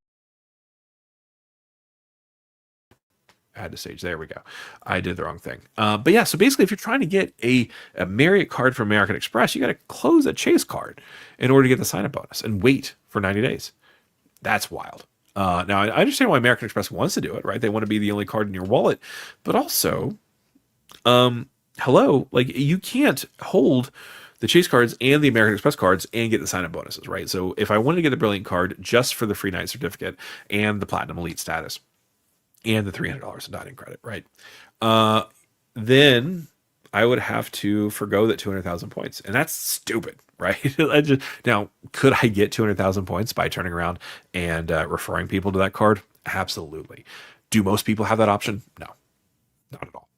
add to stage. There we go. I did the wrong thing. But yeah, so basically, if you're trying to get a Marriott card from American Express, you got to close a Chase card in order to get the sign-up bonus and wait for 90 days. That's wild. Now, I understand why American Express wants to do it, right? They want to be the only card in your wallet. But also, hello, like you can't hold the Chase cards and the American Express cards and get the sign-up bonuses, right? So if I wanted to get the Brilliant card just for the free night certificate and the Platinum Elite status, and the $300 in dining credit, right? Then I would have to forgo that 200,000 points. And that's stupid, right? Now, could I get 200,000 points by turning around and referring people to that card? Absolutely. Do most people have that option? No, not at all.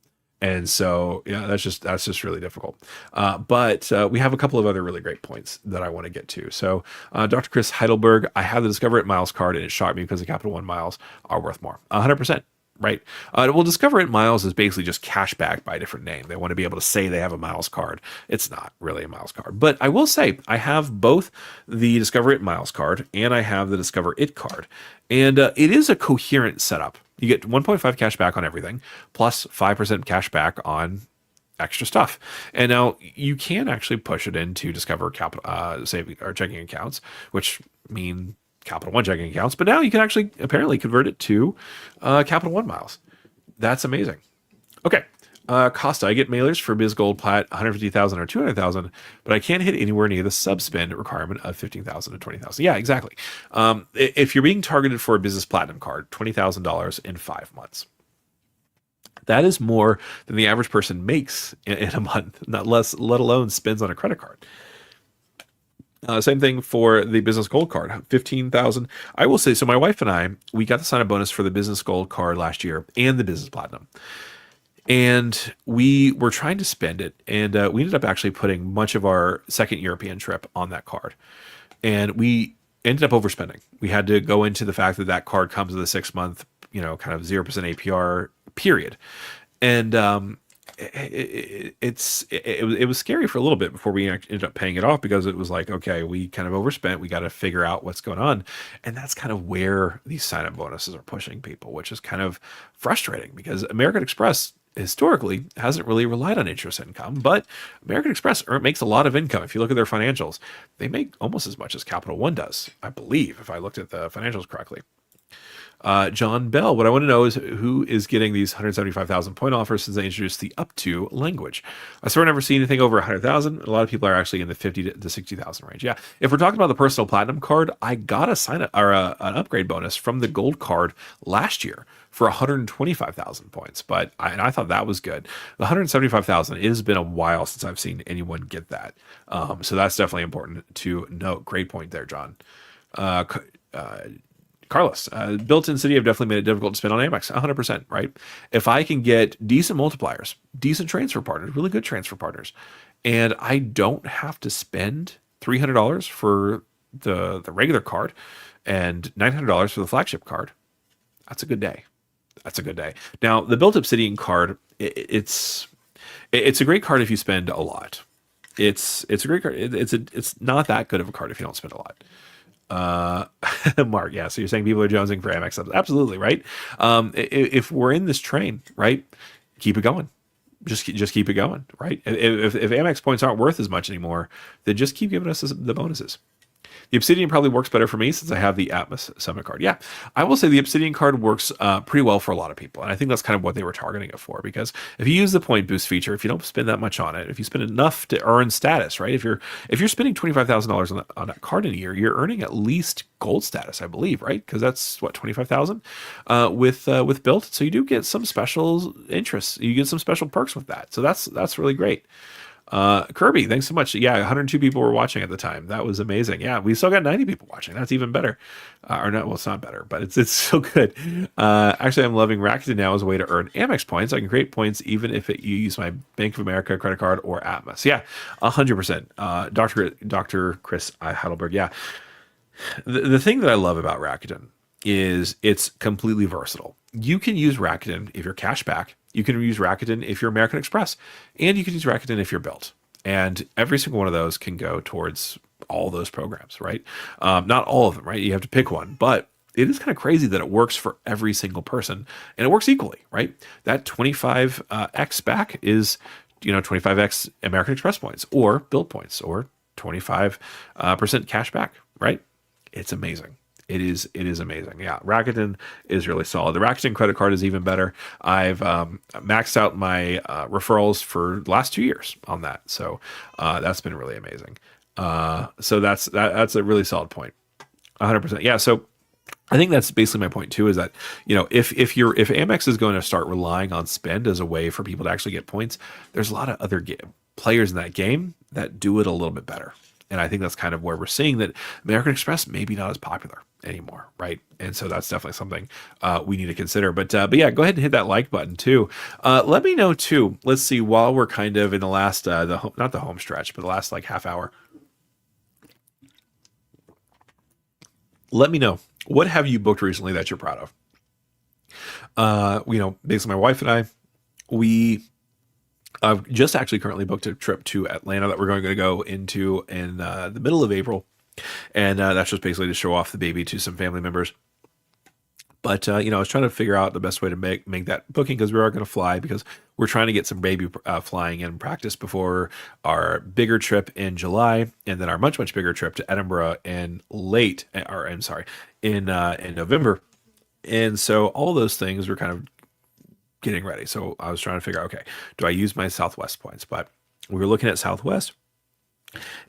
And so, yeah, that's just really difficult. But we have a couple of other really great points that I want to get to. So, Dr. Chris Heidelberg, I have the Discover It Miles card, and it shocked me because the Capital One miles are worth more. 100%. Right. Well, Discover It Miles is basically just cash back by a different name. They want to be able to say they have a miles card. It's not really a miles card. But I will say I have both the Discover It Miles card and I have the Discover It card. And it is a coherent setup. You get 1.5 cash back on everything, plus 5% cash back on extra stuff. And now you can actually push it into Discover capital saving or checking accounts, which mean Capital One checking accounts. But now you can actually apparently convert it to Capital One miles. That's amazing. Okay. Costa, I get mailers for Biz Gold Plat 150,000 or 200,000, but I can't hit anywhere near the sub-spend requirement of 15,000 to 20,000. Yeah, exactly. If you're being targeted for a business platinum card, $20,000 in 5 months. That is more than the average person makes in a month, not less, let alone spends on a credit card. Same thing for the business gold card, 15,000. I will say, so my wife and I, we got the sign up bonus for the business gold card last year and the business platinum. And we were trying to spend it, and we ended up actually putting much of our second European trip on that card. And we ended up overspending. We had to go into the fact that that card comes with a 6-month, kind of 0% APR period. And it was scary for a little bit before we ended up paying it off, because it was like, okay, we kind of overspent. We got to figure out what's going on. And that's kind of where these sign-up bonuses are pushing people, which is kind of frustrating, because American Express historically hasn't really relied on interest income, but American Express makes a lot of income. If you look at their financials, they make almost as much as Capital One does, I believe, if I looked at the financials correctly. John Bell, what I want to know is who is getting these 175,000 point offers since they introduced the up to language. I swear I never see anything over 100,000. A lot of people are actually in the 50 to 60,000 range. Yeah. If we're talking about the personal platinum card, I got a sign up or an upgrade bonus from the gold card last year for 125,000 points. But I thought that was good. The 175,000, it has been a while since I've seen anyone get that. So that's definitely important to note. Great point there, John. Carlos, built-in Citi have definitely made it difficult to spend on Amex, 100%, right? If I can get decent multipliers, decent transfer partners, really good transfer partners, and I don't have to spend $300 for the regular card and $900 for the flagship card, that's a good day. That's a good day. Now, the built-up Citi card, it's a great card if you spend a lot. It's a great card. It's not that good of a card if you don't spend a lot. Mark, yeah. So you're saying people are jonesing for Amex subs? Absolutely, right. If we're in this train, right, keep it going. Just keep it going, right? If Amex points aren't worth as much anymore, then just keep giving us the bonuses. The Obsidian probably works better for me since I have the Atmos Summit card. Yeah, I will say the Obsidian card works pretty well for a lot of people. And I think that's kind of what they were targeting it for. Because if you use the point boost feature, if you don't spend that much on it, if you spend enough to earn status, right? If you're spending $25,000 on that card in a year, you're earning at least gold status, I believe, right? Because that's what, 25,000 with built. So you do get some special interests. You get some special perks with that. So that's really great. Kirby, thanks so much. Yeah, 102 people were watching at the time. That was amazing. Yeah, we still got 90 people watching. That's even better. Or not, well, it's not better, but it's so good. Actually, I'm loving Rakuten now as a way to earn Amex points. I can create points even if you use my Bank of America credit card or Atmos. Yeah, 100%. Dr. Chris Heidelberg. Yeah. The thing that I love about Rakuten is it's completely versatile. You can use Rakuten if you're cash back. You can use Rakuten if you're American Express, and you can use Rakuten if you're built. And every single one of those can go towards all those programs, right? Not all of them, right? You have to pick one, but it is kind of crazy that it works for every single person, and it works equally, right? That 25x back is, 25x American Express points or built points or 25% cash back, right? It's amazing. It is amazing. Yeah, Rakuten is really solid. The Rakuten credit card is even better. I've maxed out my referrals for the last 2 years on that, so that's been really amazing. So that's a really solid point. 100%. Yeah. So I think that's basically my point too. Is that if Amex is going to start relying on spend as a way for people to actually get points, there's a lot of other players in that game that do it a little bit better. And I think that's kind of where we're seeing that American Express maybe not as popular anymore, right? And so that's definitely something we need to consider. But yeah, go ahead and hit that like button too. Let me know too. Let's see, while we're kind of in the last not the home stretch, but the last like half hour, let me know, what have you booked recently that you're proud of? Basically, my wife and I, we just actually currently booked a trip to Atlanta that we're going to go into in the middle of April, and that's just basically to show off the baby to some family members. But I was trying to figure out the best way to make that booking, because we are going to fly, because we're trying to get some baby flying in practice before our bigger trip in July, and then our much bigger trip to Edinburgh in in November. And so all those things were kind of getting ready. So I was trying to figure out, okay, do I use my Southwest points? But we were looking at Southwest,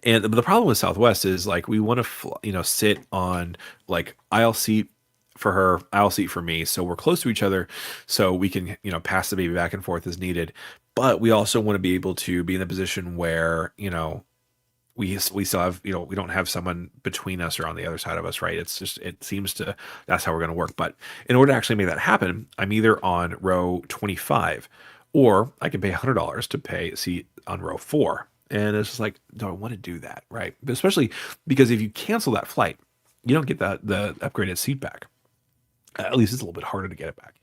and the problem with Southwest is like we want to, sit on like aisle seat for her, aisle seat for me, so we're close to each other, so we can pass the baby back and forth as needed. But we also want to be able to be in a position where we still have, we don't have someone between us or on the other side of us, right? It's just, it seems to, that's how we're going to work. But in order to actually make that happen, I'm either on row 25, or I can pay $100 to pay a seat on row 4. And it's just like, do I want to do that, right? But especially because if you cancel that flight, you don't get the upgraded seat back. At least it's a little bit harder to get it back.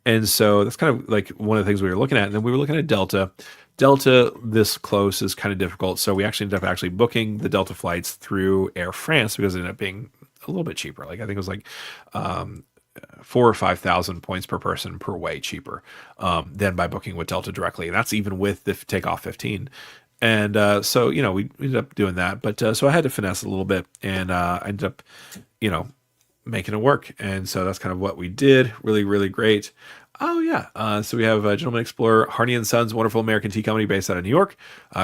And so that's kind of like one of the things we were looking at. And then we were looking at Delta. Delta this close is kind of difficult. So we actually ended up booking the Delta flights through Air France, because it ended up being a little bit cheaper. Like I think it was like 4 or 5,000 points per person per way cheaper than by booking with Delta directly. And that's even with the takeoff 15. And so, we ended up doing that. But so I had to finesse a little bit, and I ended up, making it work. And so that's kind of what we did. Really, really great. Oh yeah. So we have Gentleman Explorer, Harney and Sons, wonderful American tea company based out of New York.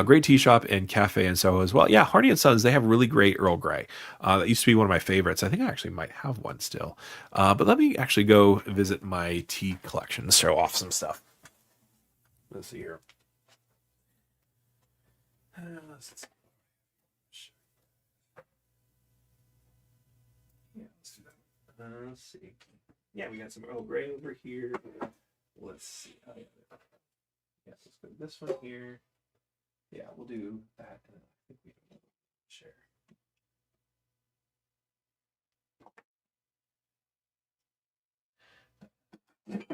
Great tea shop and cafe in Soho as well. Yeah, Harney and Sons, they have really great Earl Grey. That used to be one of my favorites. I think I actually might have one still. But let me actually go visit my tea collection to show off some stuff. Let's see here. Let's see. Yeah, we got some Earl Grey over here. Let's see. Oh, yeah. Yeah, let's put this one here. Yeah, we'll do that. And I think we can share. All right.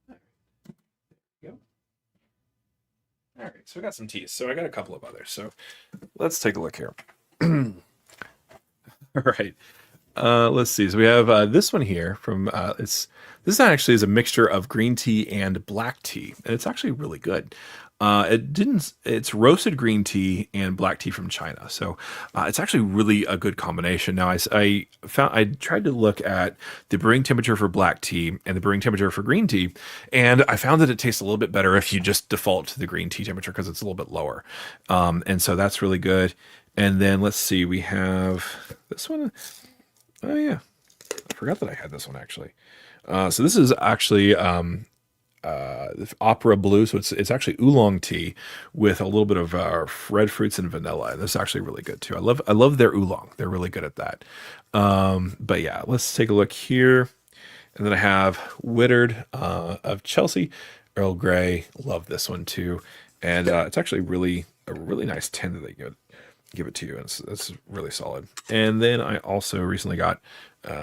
There we go. All right, so we got some teas. So I got a couple of others. So let's take a look here. All right. Let's see. So we have this one here from this actually is a mixture of green tea and black tea, and it's actually really good. It's roasted green tea and black tea from China. So it's actually really a good combination. Now I tried to look at the brewing temperature for black tea and the brewing temperature for green tea, and I found that it tastes a little bit better if you just default to the green tea temperature, because it's a little bit lower. And so that's really good. And then let's see, we have this one. Oh yeah, I forgot that I had this one actually. So this is actually opera blue. So it's actually oolong tea with a little bit of red fruits and vanilla. And this is actually really good too. I love their oolong. They're really good at that. But yeah, let's take a look here. And then I have Whittered of Chelsea, Earl Grey. Love this one too. And it's actually a really nice tin that they give it to you, and it's really solid. And then I also recently got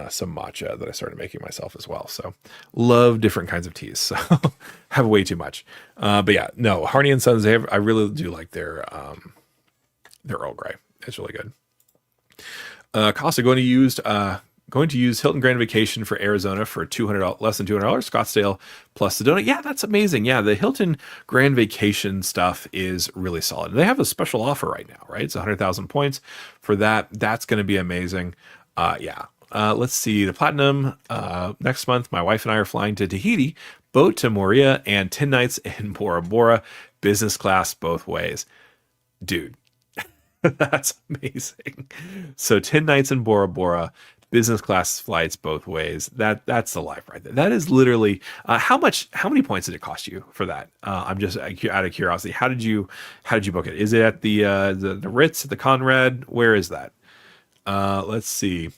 some matcha that I started making myself as well. So love different kinds of teas. So have way too much. But yeah, no, Harney and Sons, I really do like their Earl Grey. It's really good. Costa going to use Hilton Grand Vacation for Arizona for $200, less than $200, Scottsdale plus the donut. Yeah, that's amazing. Yeah, the Hilton Grand Vacation stuff is really solid. They have a special offer right now, right? It's 100,000 points for that. That's going to be amazing. Yeah. Let's see. The Platinum, next month, my wife and I are flying to Tahiti, boat to Moria, and 10 nights in Bora Bora, business class both ways. Dude, that's amazing. So 10 nights in Bora Bora, business class flights both ways. That's the life right there. That is literally how many points did it cost you for that? I'm just out of curiosity. How did you book it? Is it at the Ritz, at the Conrad? Where is that? Let's see.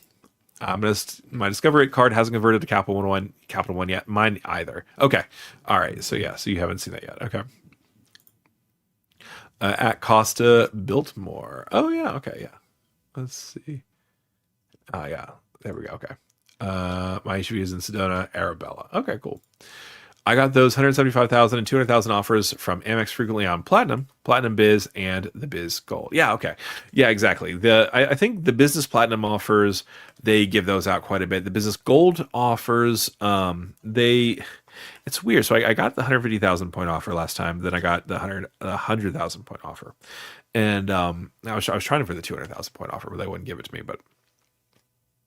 My Discover It card hasn't converted to Capital One yet. Mine either. Okay. All right. So yeah. So you haven't seen that yet. Okay. At Costa Biltmore. Oh yeah. Okay. Yeah. Let's see. Oh yeah. There we go. Okay. My HV is in Sedona, Arabella. Okay. Cool. I got those 175,000 and 200,000 offers from Amex frequently on Platinum Biz, and the Biz Gold. Yeah, okay. Yeah, exactly. I think the Business Platinum offers, they give those out quite a bit. The Business Gold offers, it's weird. So I got the 150,000 point offer last time, then I got the 100,000 point offer. And I was trying for the 200,000 point offer, but they wouldn't give it to me, but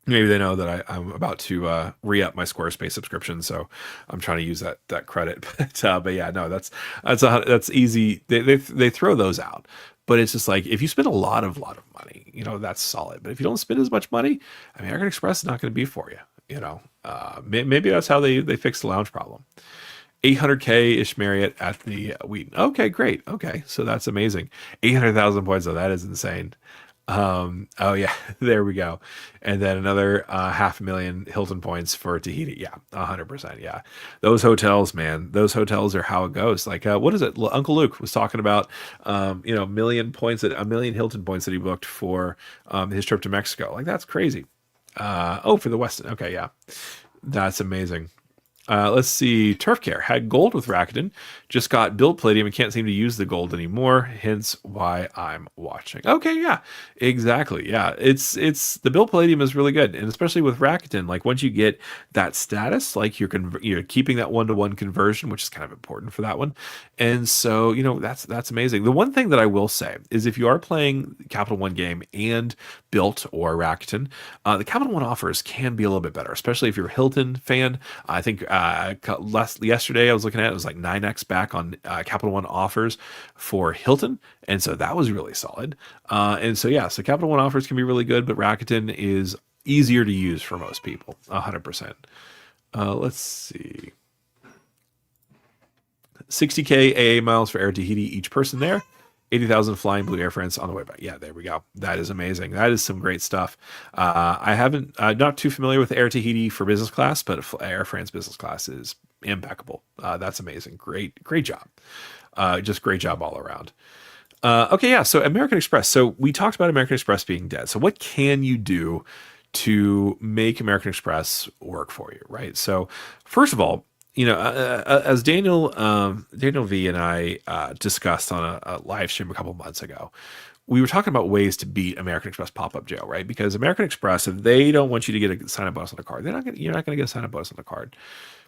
maybe they know that I'm about to re-up my Squarespace subscription, so I'm trying to use that credit. But yeah, no, that's easy. They throw those out, but it's just like if you spend a lot of money, that's solid. But if you don't spend as much money, American Express is not going to be for you. Maybe that's how they fix the lounge problem. 800K ish Marriott at the Wheaton. Okay, great. Okay, so that's amazing. 800,000 points though, that is insane. Oh yeah, there we go. And then another 500,000 Hilton points for Tahiti. Yeah, 100%. Yeah, those hotels, man, those hotels are how it goes. Like, what is it? Uncle Luke was talking about, a million Hilton points that he booked for his trip to Mexico. Like, that's crazy. For the Westin. Okay, yeah, that's amazing. Let's see. Turf Care had gold with Rakuten, just got build palladium and can't seem to use the gold anymore. Hence why I'm watching. Okay, yeah, exactly. Yeah, it's the build palladium is really good, and especially with Rakuten, like once you get that status, like you're keeping that 1-to-1 conversion, which is kind of important for that one. And so that's amazing. The one thing that I will say is if you are playing Capital One game and Built or Rakuten, the Capital One offers can be a little bit better, especially if you're a Hilton fan. I think yesterday I was looking at it was like 9x back on Capital One offers for Hilton, and so that was really solid. And so yeah, so Capital One offers can be really good, but Rakuten is easier to use for most people, 100%. Let's see. 60K AA miles for Air Tahiti each person there. 80,000 flying Blue Air France on the way back. Yeah, there we go. That is amazing. That is some great stuff. I haven't, not too familiar with Air Tahiti for business class, but Air France business class is impeccable. That's amazing. Great job. Just great job all around. Okay, yeah. So American Express. So we talked about American Express being dead. So what can you do to make American Express work for you, right? So first of all, as Daniel V and I discussed on a live stream a couple months ago, we were talking about ways to beat American Express pop-up jail, right? Because American Express, if they don't want you to get a sign-up bonus on the card, you're not going to get a sign-up bonus on the card.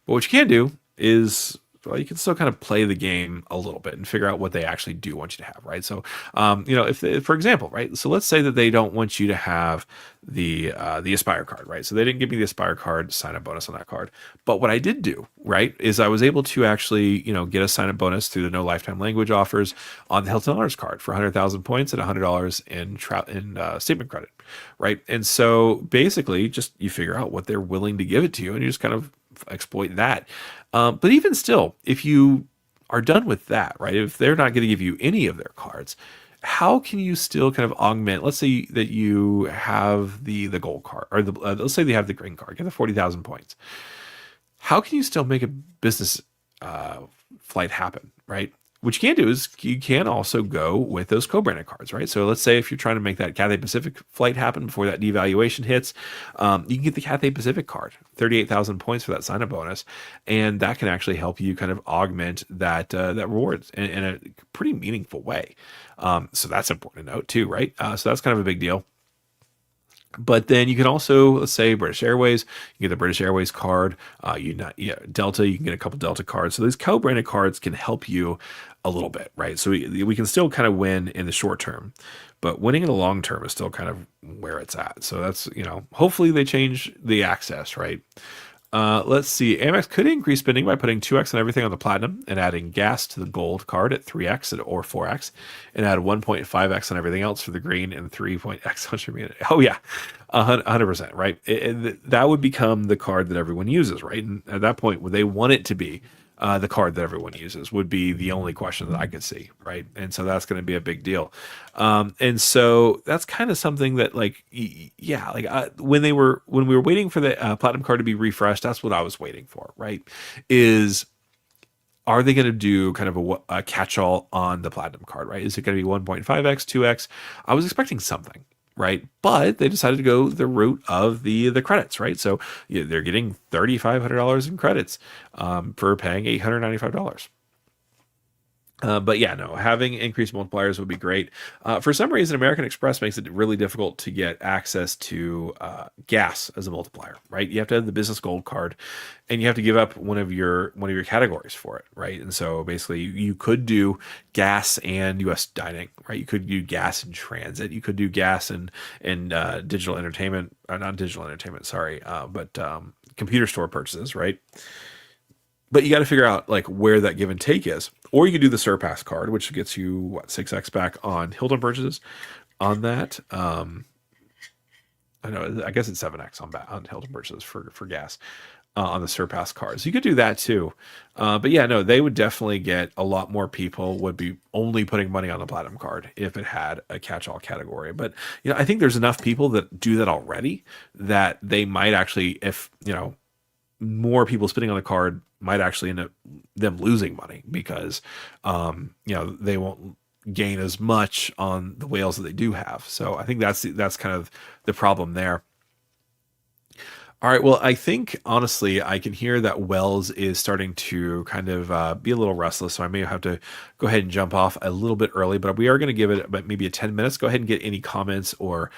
But what you can do is, well, you can still kind of play the game a little bit and figure out what they actually do want you to have, right? So, if for example, right? So let's say that they don't want you to have the Aspire card, right? So they didn't give me the Aspire card sign-up bonus on that card. But what I did do, right, is I was able to actually, get a sign-up bonus through the no lifetime language offers on the Hilton Honors card for 100,000 points and $100 in statement credit, right? And so basically, just you figure out what they're willing to give it to you, and you just kind of exploit that. But even still, if you are done with that, right, if they're not going to give you any of their cards, how can you still kind of augment? Let's say that you have the gold card, or let's say they have the green card, get the 40,000 points. How can you still make a business flight happen, right? What you can do is you can also go with those co-branded cards, right? So let's say if you're trying to make that Cathay Pacific flight happen before that devaluation hits, you can get the Cathay Pacific card, 38,000 points for that sign-up bonus, and that can actually help you kind of augment that reward in a pretty meaningful way. So that's important to note too, right? So that's kind of a big deal. But then you can also, let's say British Airways, you get the British Airways card, Delta, you can get a couple Delta cards. So these co-branded cards can help you a little bit, right? So we can still kind of win in the short term, but winning in the long term is still kind of where it's at. So that's, hopefully they change the access, right? Let's see. Amex could increase spending by putting 2x on everything on the platinum and adding gas to the gold card at 3x or 4x, and add 1.5x on everything else for the green and 3.x on your. Oh yeah, 100%. Right. That would become the card that everyone uses. Right. And at that point, would they want it to be the card that everyone uses? Would be the only question that I could see. Right. And so that's going to be a big deal. And so that's kind of something that, like, yeah, like when we were waiting for the platinum card to be refreshed, that's what I was waiting for, right? Is are they going to do kind of a catch-all on the platinum card, right? Is it going to be 1.5x, 2x? I was expecting something, right? But they decided to go the route of the credits, right? So yeah, they're getting $3,500 in credits for paying $895. But yeah, no, having increased multipliers would be great. For some reason, American Express makes it really difficult to get access to gas as a multiplier, right? You have to have the business gold card, and you have to give up one of your categories for it, right? And so basically, you could do gas and U.S. dining, right? You could do gas and transit. You could do gas and digital entertainment, not digital entertainment, sorry, but computer store purchases, right? But you got to figure out like where that give and take is. Or you could do the Surpass card, which gets you what 6x back on Hilton purchases on that. I know, I guess it's 7x on Hilton purchases for gas on the Surpass cards. You could do that too. But yeah, no, they would definitely get a lot more people would be only putting money on the platinum card if it had a catch-all category. But I think there's enough people that do that already that they might actually, if more people spending on the card might actually end up them losing money because they won't gain as much on the whales that they do have. So I think that's kind of the problem there. All right. Well, I think honestly, I can hear that Wells is starting to kind of be a little restless. So I may have to go ahead and jump off a little bit early, but we are going to give it about maybe a 10 minutes. Go ahead and get any comments or,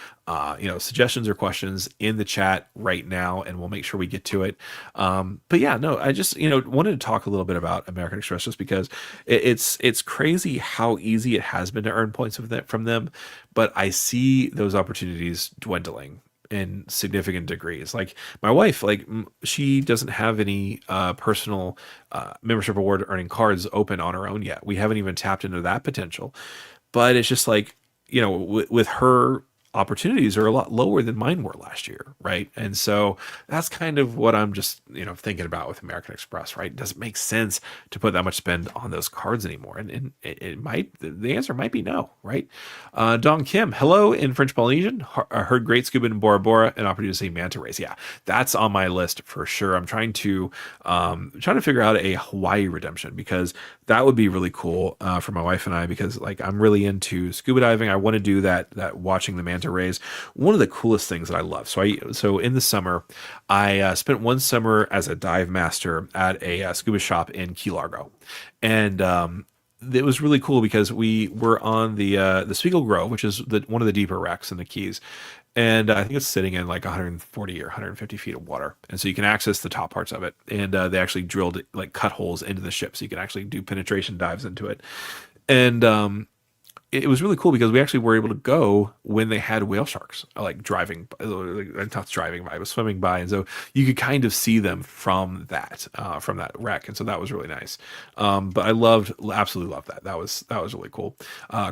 suggestions or questions in the chat right now, and we'll make sure we get to it. But yeah, no, I just, wanted to talk a little bit about American Express just because it's crazy how easy it has been to earn points from them. But I see those opportunities dwindling in significant degrees. Like my wife, like she doesn't have any personal membership award earning cards open on her own yet. We haven't even tapped into that potential. But it's just like, with her opportunities are a lot lower than mine were last year, right? And so that's kind of what I'm just, thinking about with American Express, right? Does it make sense to put that much spend on those cards anymore? And it might, the answer might be no, right? Don Kim, hello in French Polynesian. I heard great scuba in Bora Bora and opportunity to see manta rays. Yeah, that's on my list for sure. I'm trying to figure out a Hawaii redemption because that would be really cool for my wife and I, because like I'm really into scuba diving. I want to do that watching the manta rays. One of the coolest things that I love. So in the summer, I spent one summer as a dive master at a scuba shop in Key Largo, and it was really cool because we were on the Spiegel Grove, which is one of the deeper wrecks in the Keys. And I think it's sitting in like 140 or 150 feet of water. And so you can access the top parts of it. And they actually drilled like cut holes into the ship so you can actually do penetration dives into it. And it was really cool because we actually were able to go when they had whale sharks like not driving by, but swimming by, and so you could kind of see them from that wreck, and so that was really nice. But I absolutely loved that. That was really cool.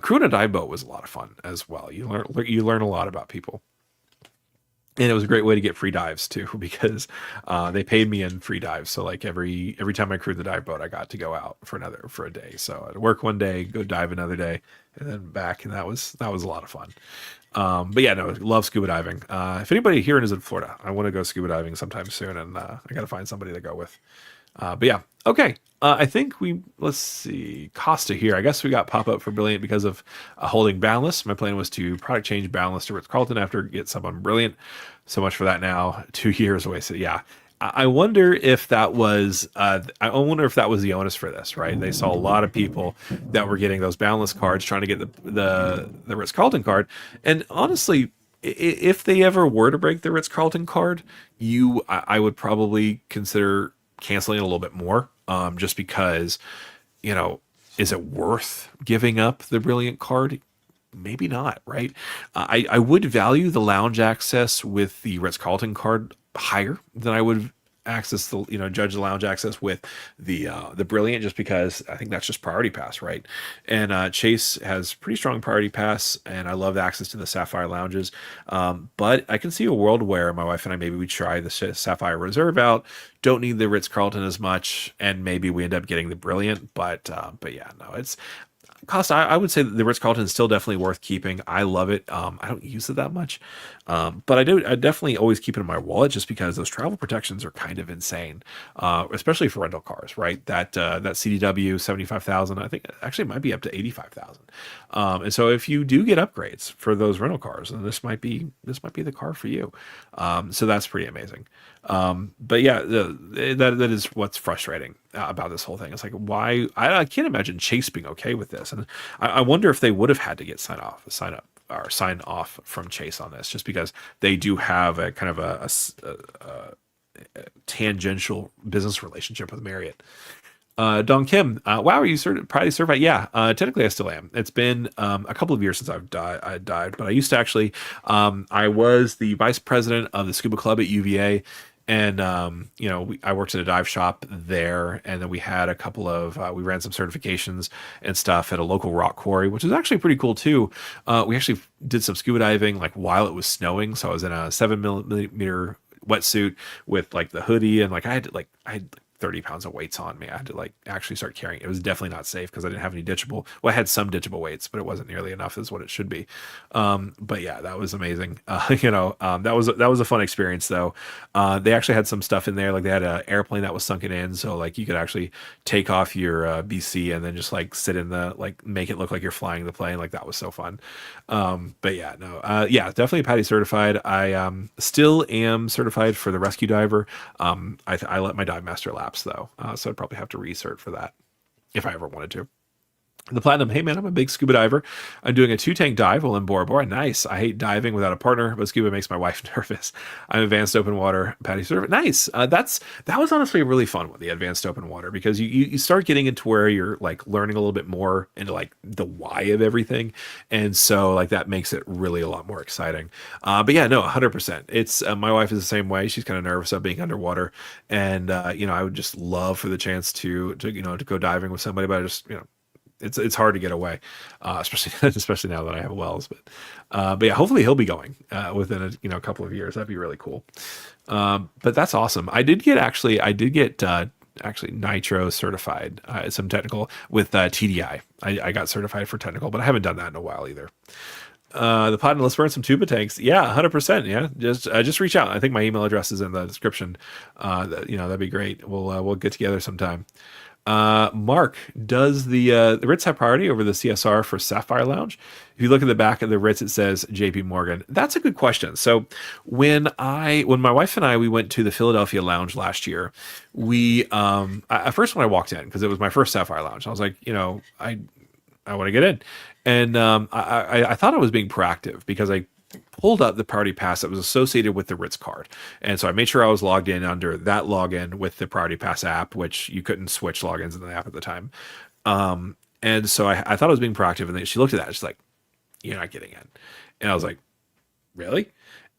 Crew in a dive boat was a lot of fun as well. You learn a lot about people. And it was a great way to get free dives too, because they paid me in free dives. So like every time I crewed the dive boat, I got to go out for a day. So I'd work one day, go dive another day, and then back, and that was a lot of fun. But yeah, no, love scuba diving. If anybody here is in Florida, I want to go scuba diving sometime soon, and I got to find somebody to go with. But yeah, okay. I think let's see, Costa here. I guess we got pop up for Brilliant because of holding Boundless. My plan was to product change Boundless to Ritz-Carlton after get some on Brilliant. So much for that now. 2 years away. So yeah, I wonder if that was the onus for this, right? They saw a lot of people that were getting those Boundless cards trying to get the Ritz-Carlton card. And honestly, if they ever were to break the Ritz-Carlton card, I would probably consider canceling it a little bit more, just because, is it worth giving up the Brilliant card? Maybe not, right? I would value the lounge access with the Ritz-Carlton card higher than I would access the judge the lounge access with the Brilliant, just because I think that's just priority pass, right? And Chase has pretty strong priority pass, and I love the access to the Sapphire lounges. But I can see a world where my wife and I maybe we try the Sapphire Reserve out. Don't need the Ritz Carlton as much, and maybe we end up getting the Brilliant. But yeah, no, it's cost. I would say that the Ritz Carlton is still definitely worth keeping. I love it. I don't use it that much, but I do. I definitely always keep it in my wallet just because those travel protections are kind of insane, especially for rental cars. Right? That CDW 75,000. I think actually it might be up to 85,000. And so if you do get upgrades for those rental cars, then this might be the car for you. So that's pretty amazing. But yeah, that is what's frustrating about this whole thing. It's like, why? I can't imagine Chase being okay with this, and I wonder if they would have had to get sign off from Chase on this, just because they do have a kind of a tangential business relationship with Marriott. Don Kim, wow, are you proudly certified? Yeah, technically I still am. It's been a couple of years since I dived, but I used to actually, I was the vice president of the scuba club at UVA. And, I worked at a dive shop there, and then we had a couple of, we ran some certifications and stuff at a local rock quarry, which is actually pretty cool too. We actually did some scuba diving like while it was snowing. So I was in a 7 millimeter wetsuit with like the hoodie, and like I had 30 pounds of weights on me. I had to like actually start carrying it. It was definitely not safe because I didn't have any ditchable. Well, I had some ditchable weights, but it wasn't nearly enough as what it should be. But yeah, that was amazing. That was a fun experience though. They actually had some stuff in there. Like they had an airplane that was sunken in. So like you could actually take off your BC and then just like sit in make it look like you're flying the plane. Like that was so fun. But yeah, no, yeah, definitely PADI certified. I still am certified for the rescue diver. I let my dive master lapse though, so I'd probably have to recert for that if I ever wanted to. The Platinum, hey man, I'm a big scuba diver. I'm doing a 2-tank dive while in Bora Bora. Nice. I hate diving without a partner, but scuba makes my wife nervous. I'm advanced open water, PADI certified. Nice. That was honestly a really fun one, the advanced open water, because you start getting into where you're like learning a little bit more into like the why of everything, and so like that makes it really a lot more exciting. But yeah, no, 100%. It's my wife is the same way. She's kind of nervous of being underwater, and I would just love for the chance to go diving with somebody, but I just it's hard to get away, especially now that I have wells. But yeah, hopefully he'll be going within a couple of years. That'd be really cool. But that's awesome. I did get actually nitro certified, some technical with TDI. I got certified for technical, but I haven't done that in a while either. The Platinum, let's burn some tuba tanks. Yeah, 100%. Yeah, just reach out. I think my email address is in the description. That'd be great. We'll get together sometime. Mark, does the Ritz have priority over the CSR for Sapphire Lounge? If you look at the back of the Ritz, it says JP Morgan. That's a good question. So when my wife and we went to the Philadelphia Lounge last year, we at first when I walked in, because it was my first Sapphire Lounge, I was like, I want to get in, and I thought I was being proactive because I pulled up the priority pass that was associated with the Ritz card. And so I made sure I was logged in under that login with the priority pass app, which you couldn't switch logins in the app at the time. And so I thought I was being proactive, and then she looked at that. She's like, "You're not getting in." And I was like, "Really?"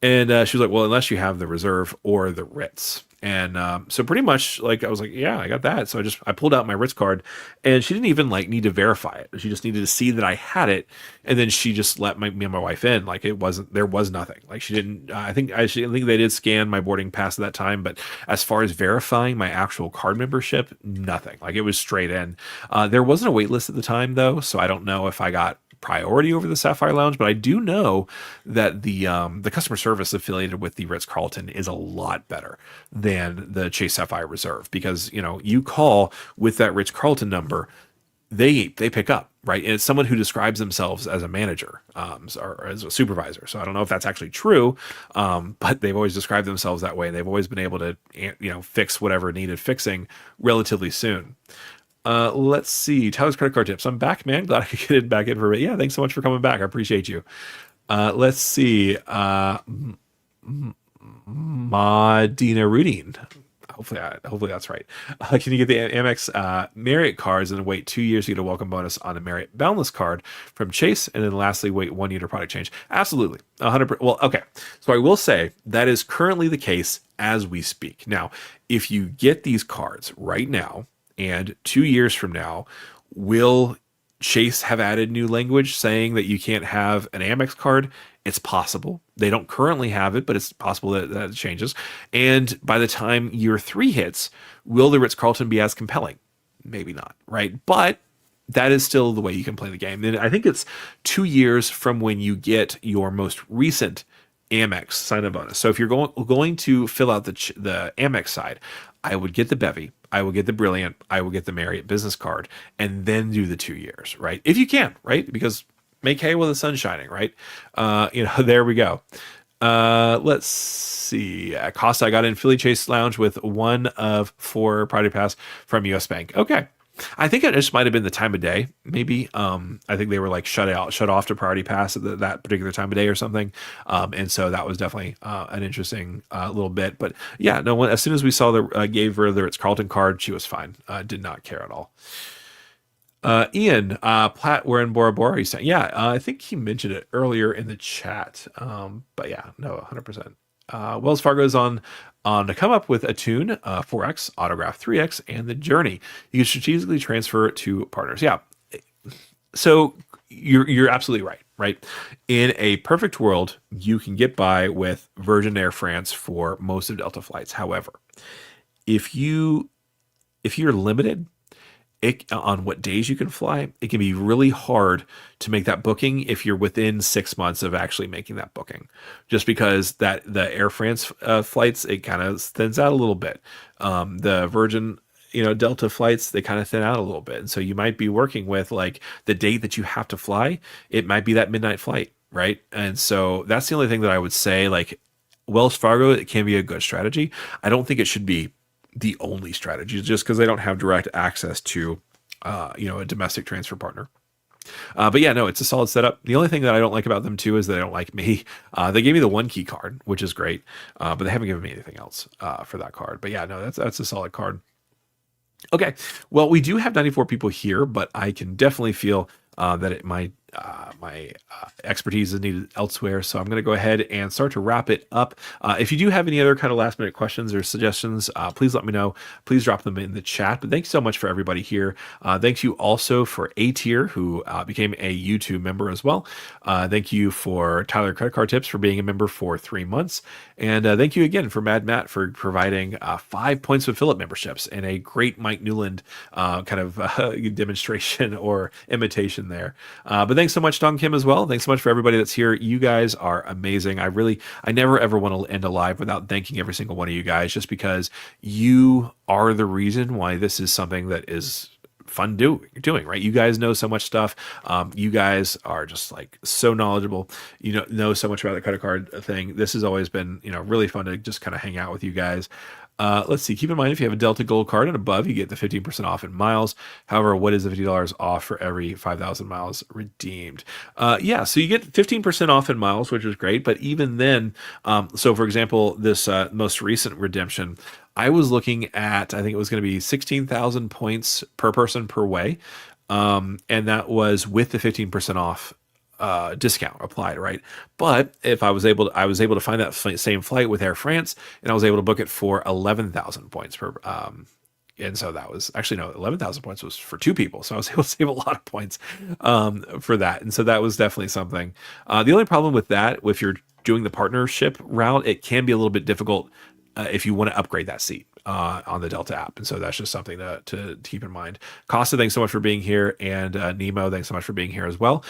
And she was like, "Well, unless you have the Reserve or the Ritz." And so pretty much like I was like, "Yeah, I got that." So I pulled out my Ritz card, and she didn't even like need to verify it. She just needed to see that I had it, and then she just let me and my wife in. Like there was nothing. Like she didn't. I think they did scan my boarding pass at that time, but as far as verifying my actual card membership, nothing. Like it was straight in. There wasn't a wait list at the time though, so I don't know if I got priority over the Sapphire Lounge, but I do know that the customer service affiliated with the Ritz Carlton is a lot better than the Chase Sapphire Reserve, because you call with that Ritz Carlton number, they pick up, right? And it's someone who describes themselves as a manager or as a supervisor. So I don't know if that's actually true, but they've always described themselves that way, and they've always been able to fix whatever needed fixing relatively soon. Let's see. Tyler's credit card tips. I'm back, man. Glad I could get it back in for a bit. Yeah, thanks so much for coming back. I appreciate you. Let's see. Madina Rudine. hopefully that's right. Can you get the Amex Marriott cards and then wait 2 years to get a welcome bonus on the Marriott Boundless card from Chase, and then lastly wait 1 year to product change? Absolutely, 100%. Well, okay. So I will say that is currently the case as we speak. Now, if you get these cards right now, and 2 years from now, will Chase have added new language saying that you can't have an Amex card? It's possible. They don't currently have it, but it's possible that it changes. And by the time year 3 hits, will the Ritz-Carlton be as compelling? Maybe not, right? But that is still the way you can play the game. And I think it's 2 years from when you get your most recent Amex sign-up bonus. So if you're going to fill out the Amex side, I would get the Bevy, I would get the Brilliant, I would get the Marriott business card, and then do the 2 years, right? If you can, right? Because make hay while the sun's shining, right? There we go. Let's see. Costa, I got in Philly Chase Lounge with 1 of 4 Priority Pass from US Bank. Okay. I think it just might have been the time of day, maybe. I think they were like shut off to Priority Pass at that particular time of day or something. And so that was definitely an interesting little bit. But yeah, no, as soon as we saw gave her the Ritz-Carlton card, she was fine. Did not care at all. Ian, Platt, we're in Bora Bora. He's saying, yeah, I think he mentioned it earlier in the chat. But yeah, no, 100%. Wells Fargo is on to come up with Attune 4X, Autograph 3X, and the Journey. You can strategically transfer it to partners. Yeah. So you're absolutely right, right? In a perfect world, you can get by with Virgin Air France for most of Delta flights. However, if you're limited on what days you can fly, it can be really hard to make that booking if you're within 6 months of actually making that booking, just because that the Air France flights, it kind of thins out a little bit. The Virgin, Delta flights, they kind of thin out a little bit. And so you might be working with like the date that you have to fly. It might be that midnight flight, right? And so that's the only thing that I would say, like Wells Fargo, it can be a good strategy. I don't think it should be the only strategy just because they don't have direct access to, a domestic transfer partner. But yeah, no, it's a solid setup. The only thing that I don't like about them too is they don't like me. They gave me the 1 key card, which is great, but they haven't given me anything else for that card. But yeah, no, that's a solid card. Okay, well, we do have 94 people here, but I can definitely feel that my expertise is needed elsewhere. So I'm going to go ahead and start to wrap it up. If you do have any other kind of last minute questions or suggestions, please let me know. Please drop them in the chat. But thanks so much for everybody here. Thank you also for A Tier, who became a YouTube member as well. Thank you for Tyler Credit Card Tips for being a member for 3 months. And thank you again for Mad Matt for providing 5 points with Phillip memberships and a great Mike Newland kind of demonstration or imitation there. But thanks so much, Don Kim, as well. Thanks so much for everybody that's here. You guys are amazing. I never ever want to end a live without thanking every single one of you guys, just because you are the reason why this is something that is fun doing, right? You guys know so much stuff. You guys are just like so knowledgeable. You know so much about the credit card thing. This has always been, really fun to just kind of hang out with you guys. Let's see. Keep in mind, if you have a Delta Gold card and above, you get the 15% off in miles. However, what is the $50 off for every 5,000 miles redeemed? So you get 15% off in miles, which is great. But even then, so for example, this most recent redemption, I was looking at, I think it was going to be 16,000 points per person per way. And that was with the 15% off discount applied, right? But if I was able to find that same flight with Air France, and I was able to book it for 11,000 points per. And so that was actually 11,000 points was for 2 people. So I was able to save a lot of points for that. And so that was definitely something. The only problem with that, if you're doing the partnership route, it can be a little bit difficult if you want to upgrade that seat on the Delta app. And so that's just something to keep in mind. Costa, thanks so much for being here. And Nemo, thanks so much for being here as well.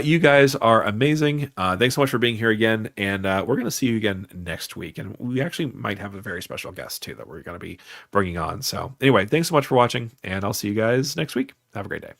You guys are amazing. Thanks so much for being here again. And we're going to see you again next week. And we actually might have a very special guest too that we're going to be bringing on. So anyway, thanks so much for watching, and I'll see you guys next week. Have a great day.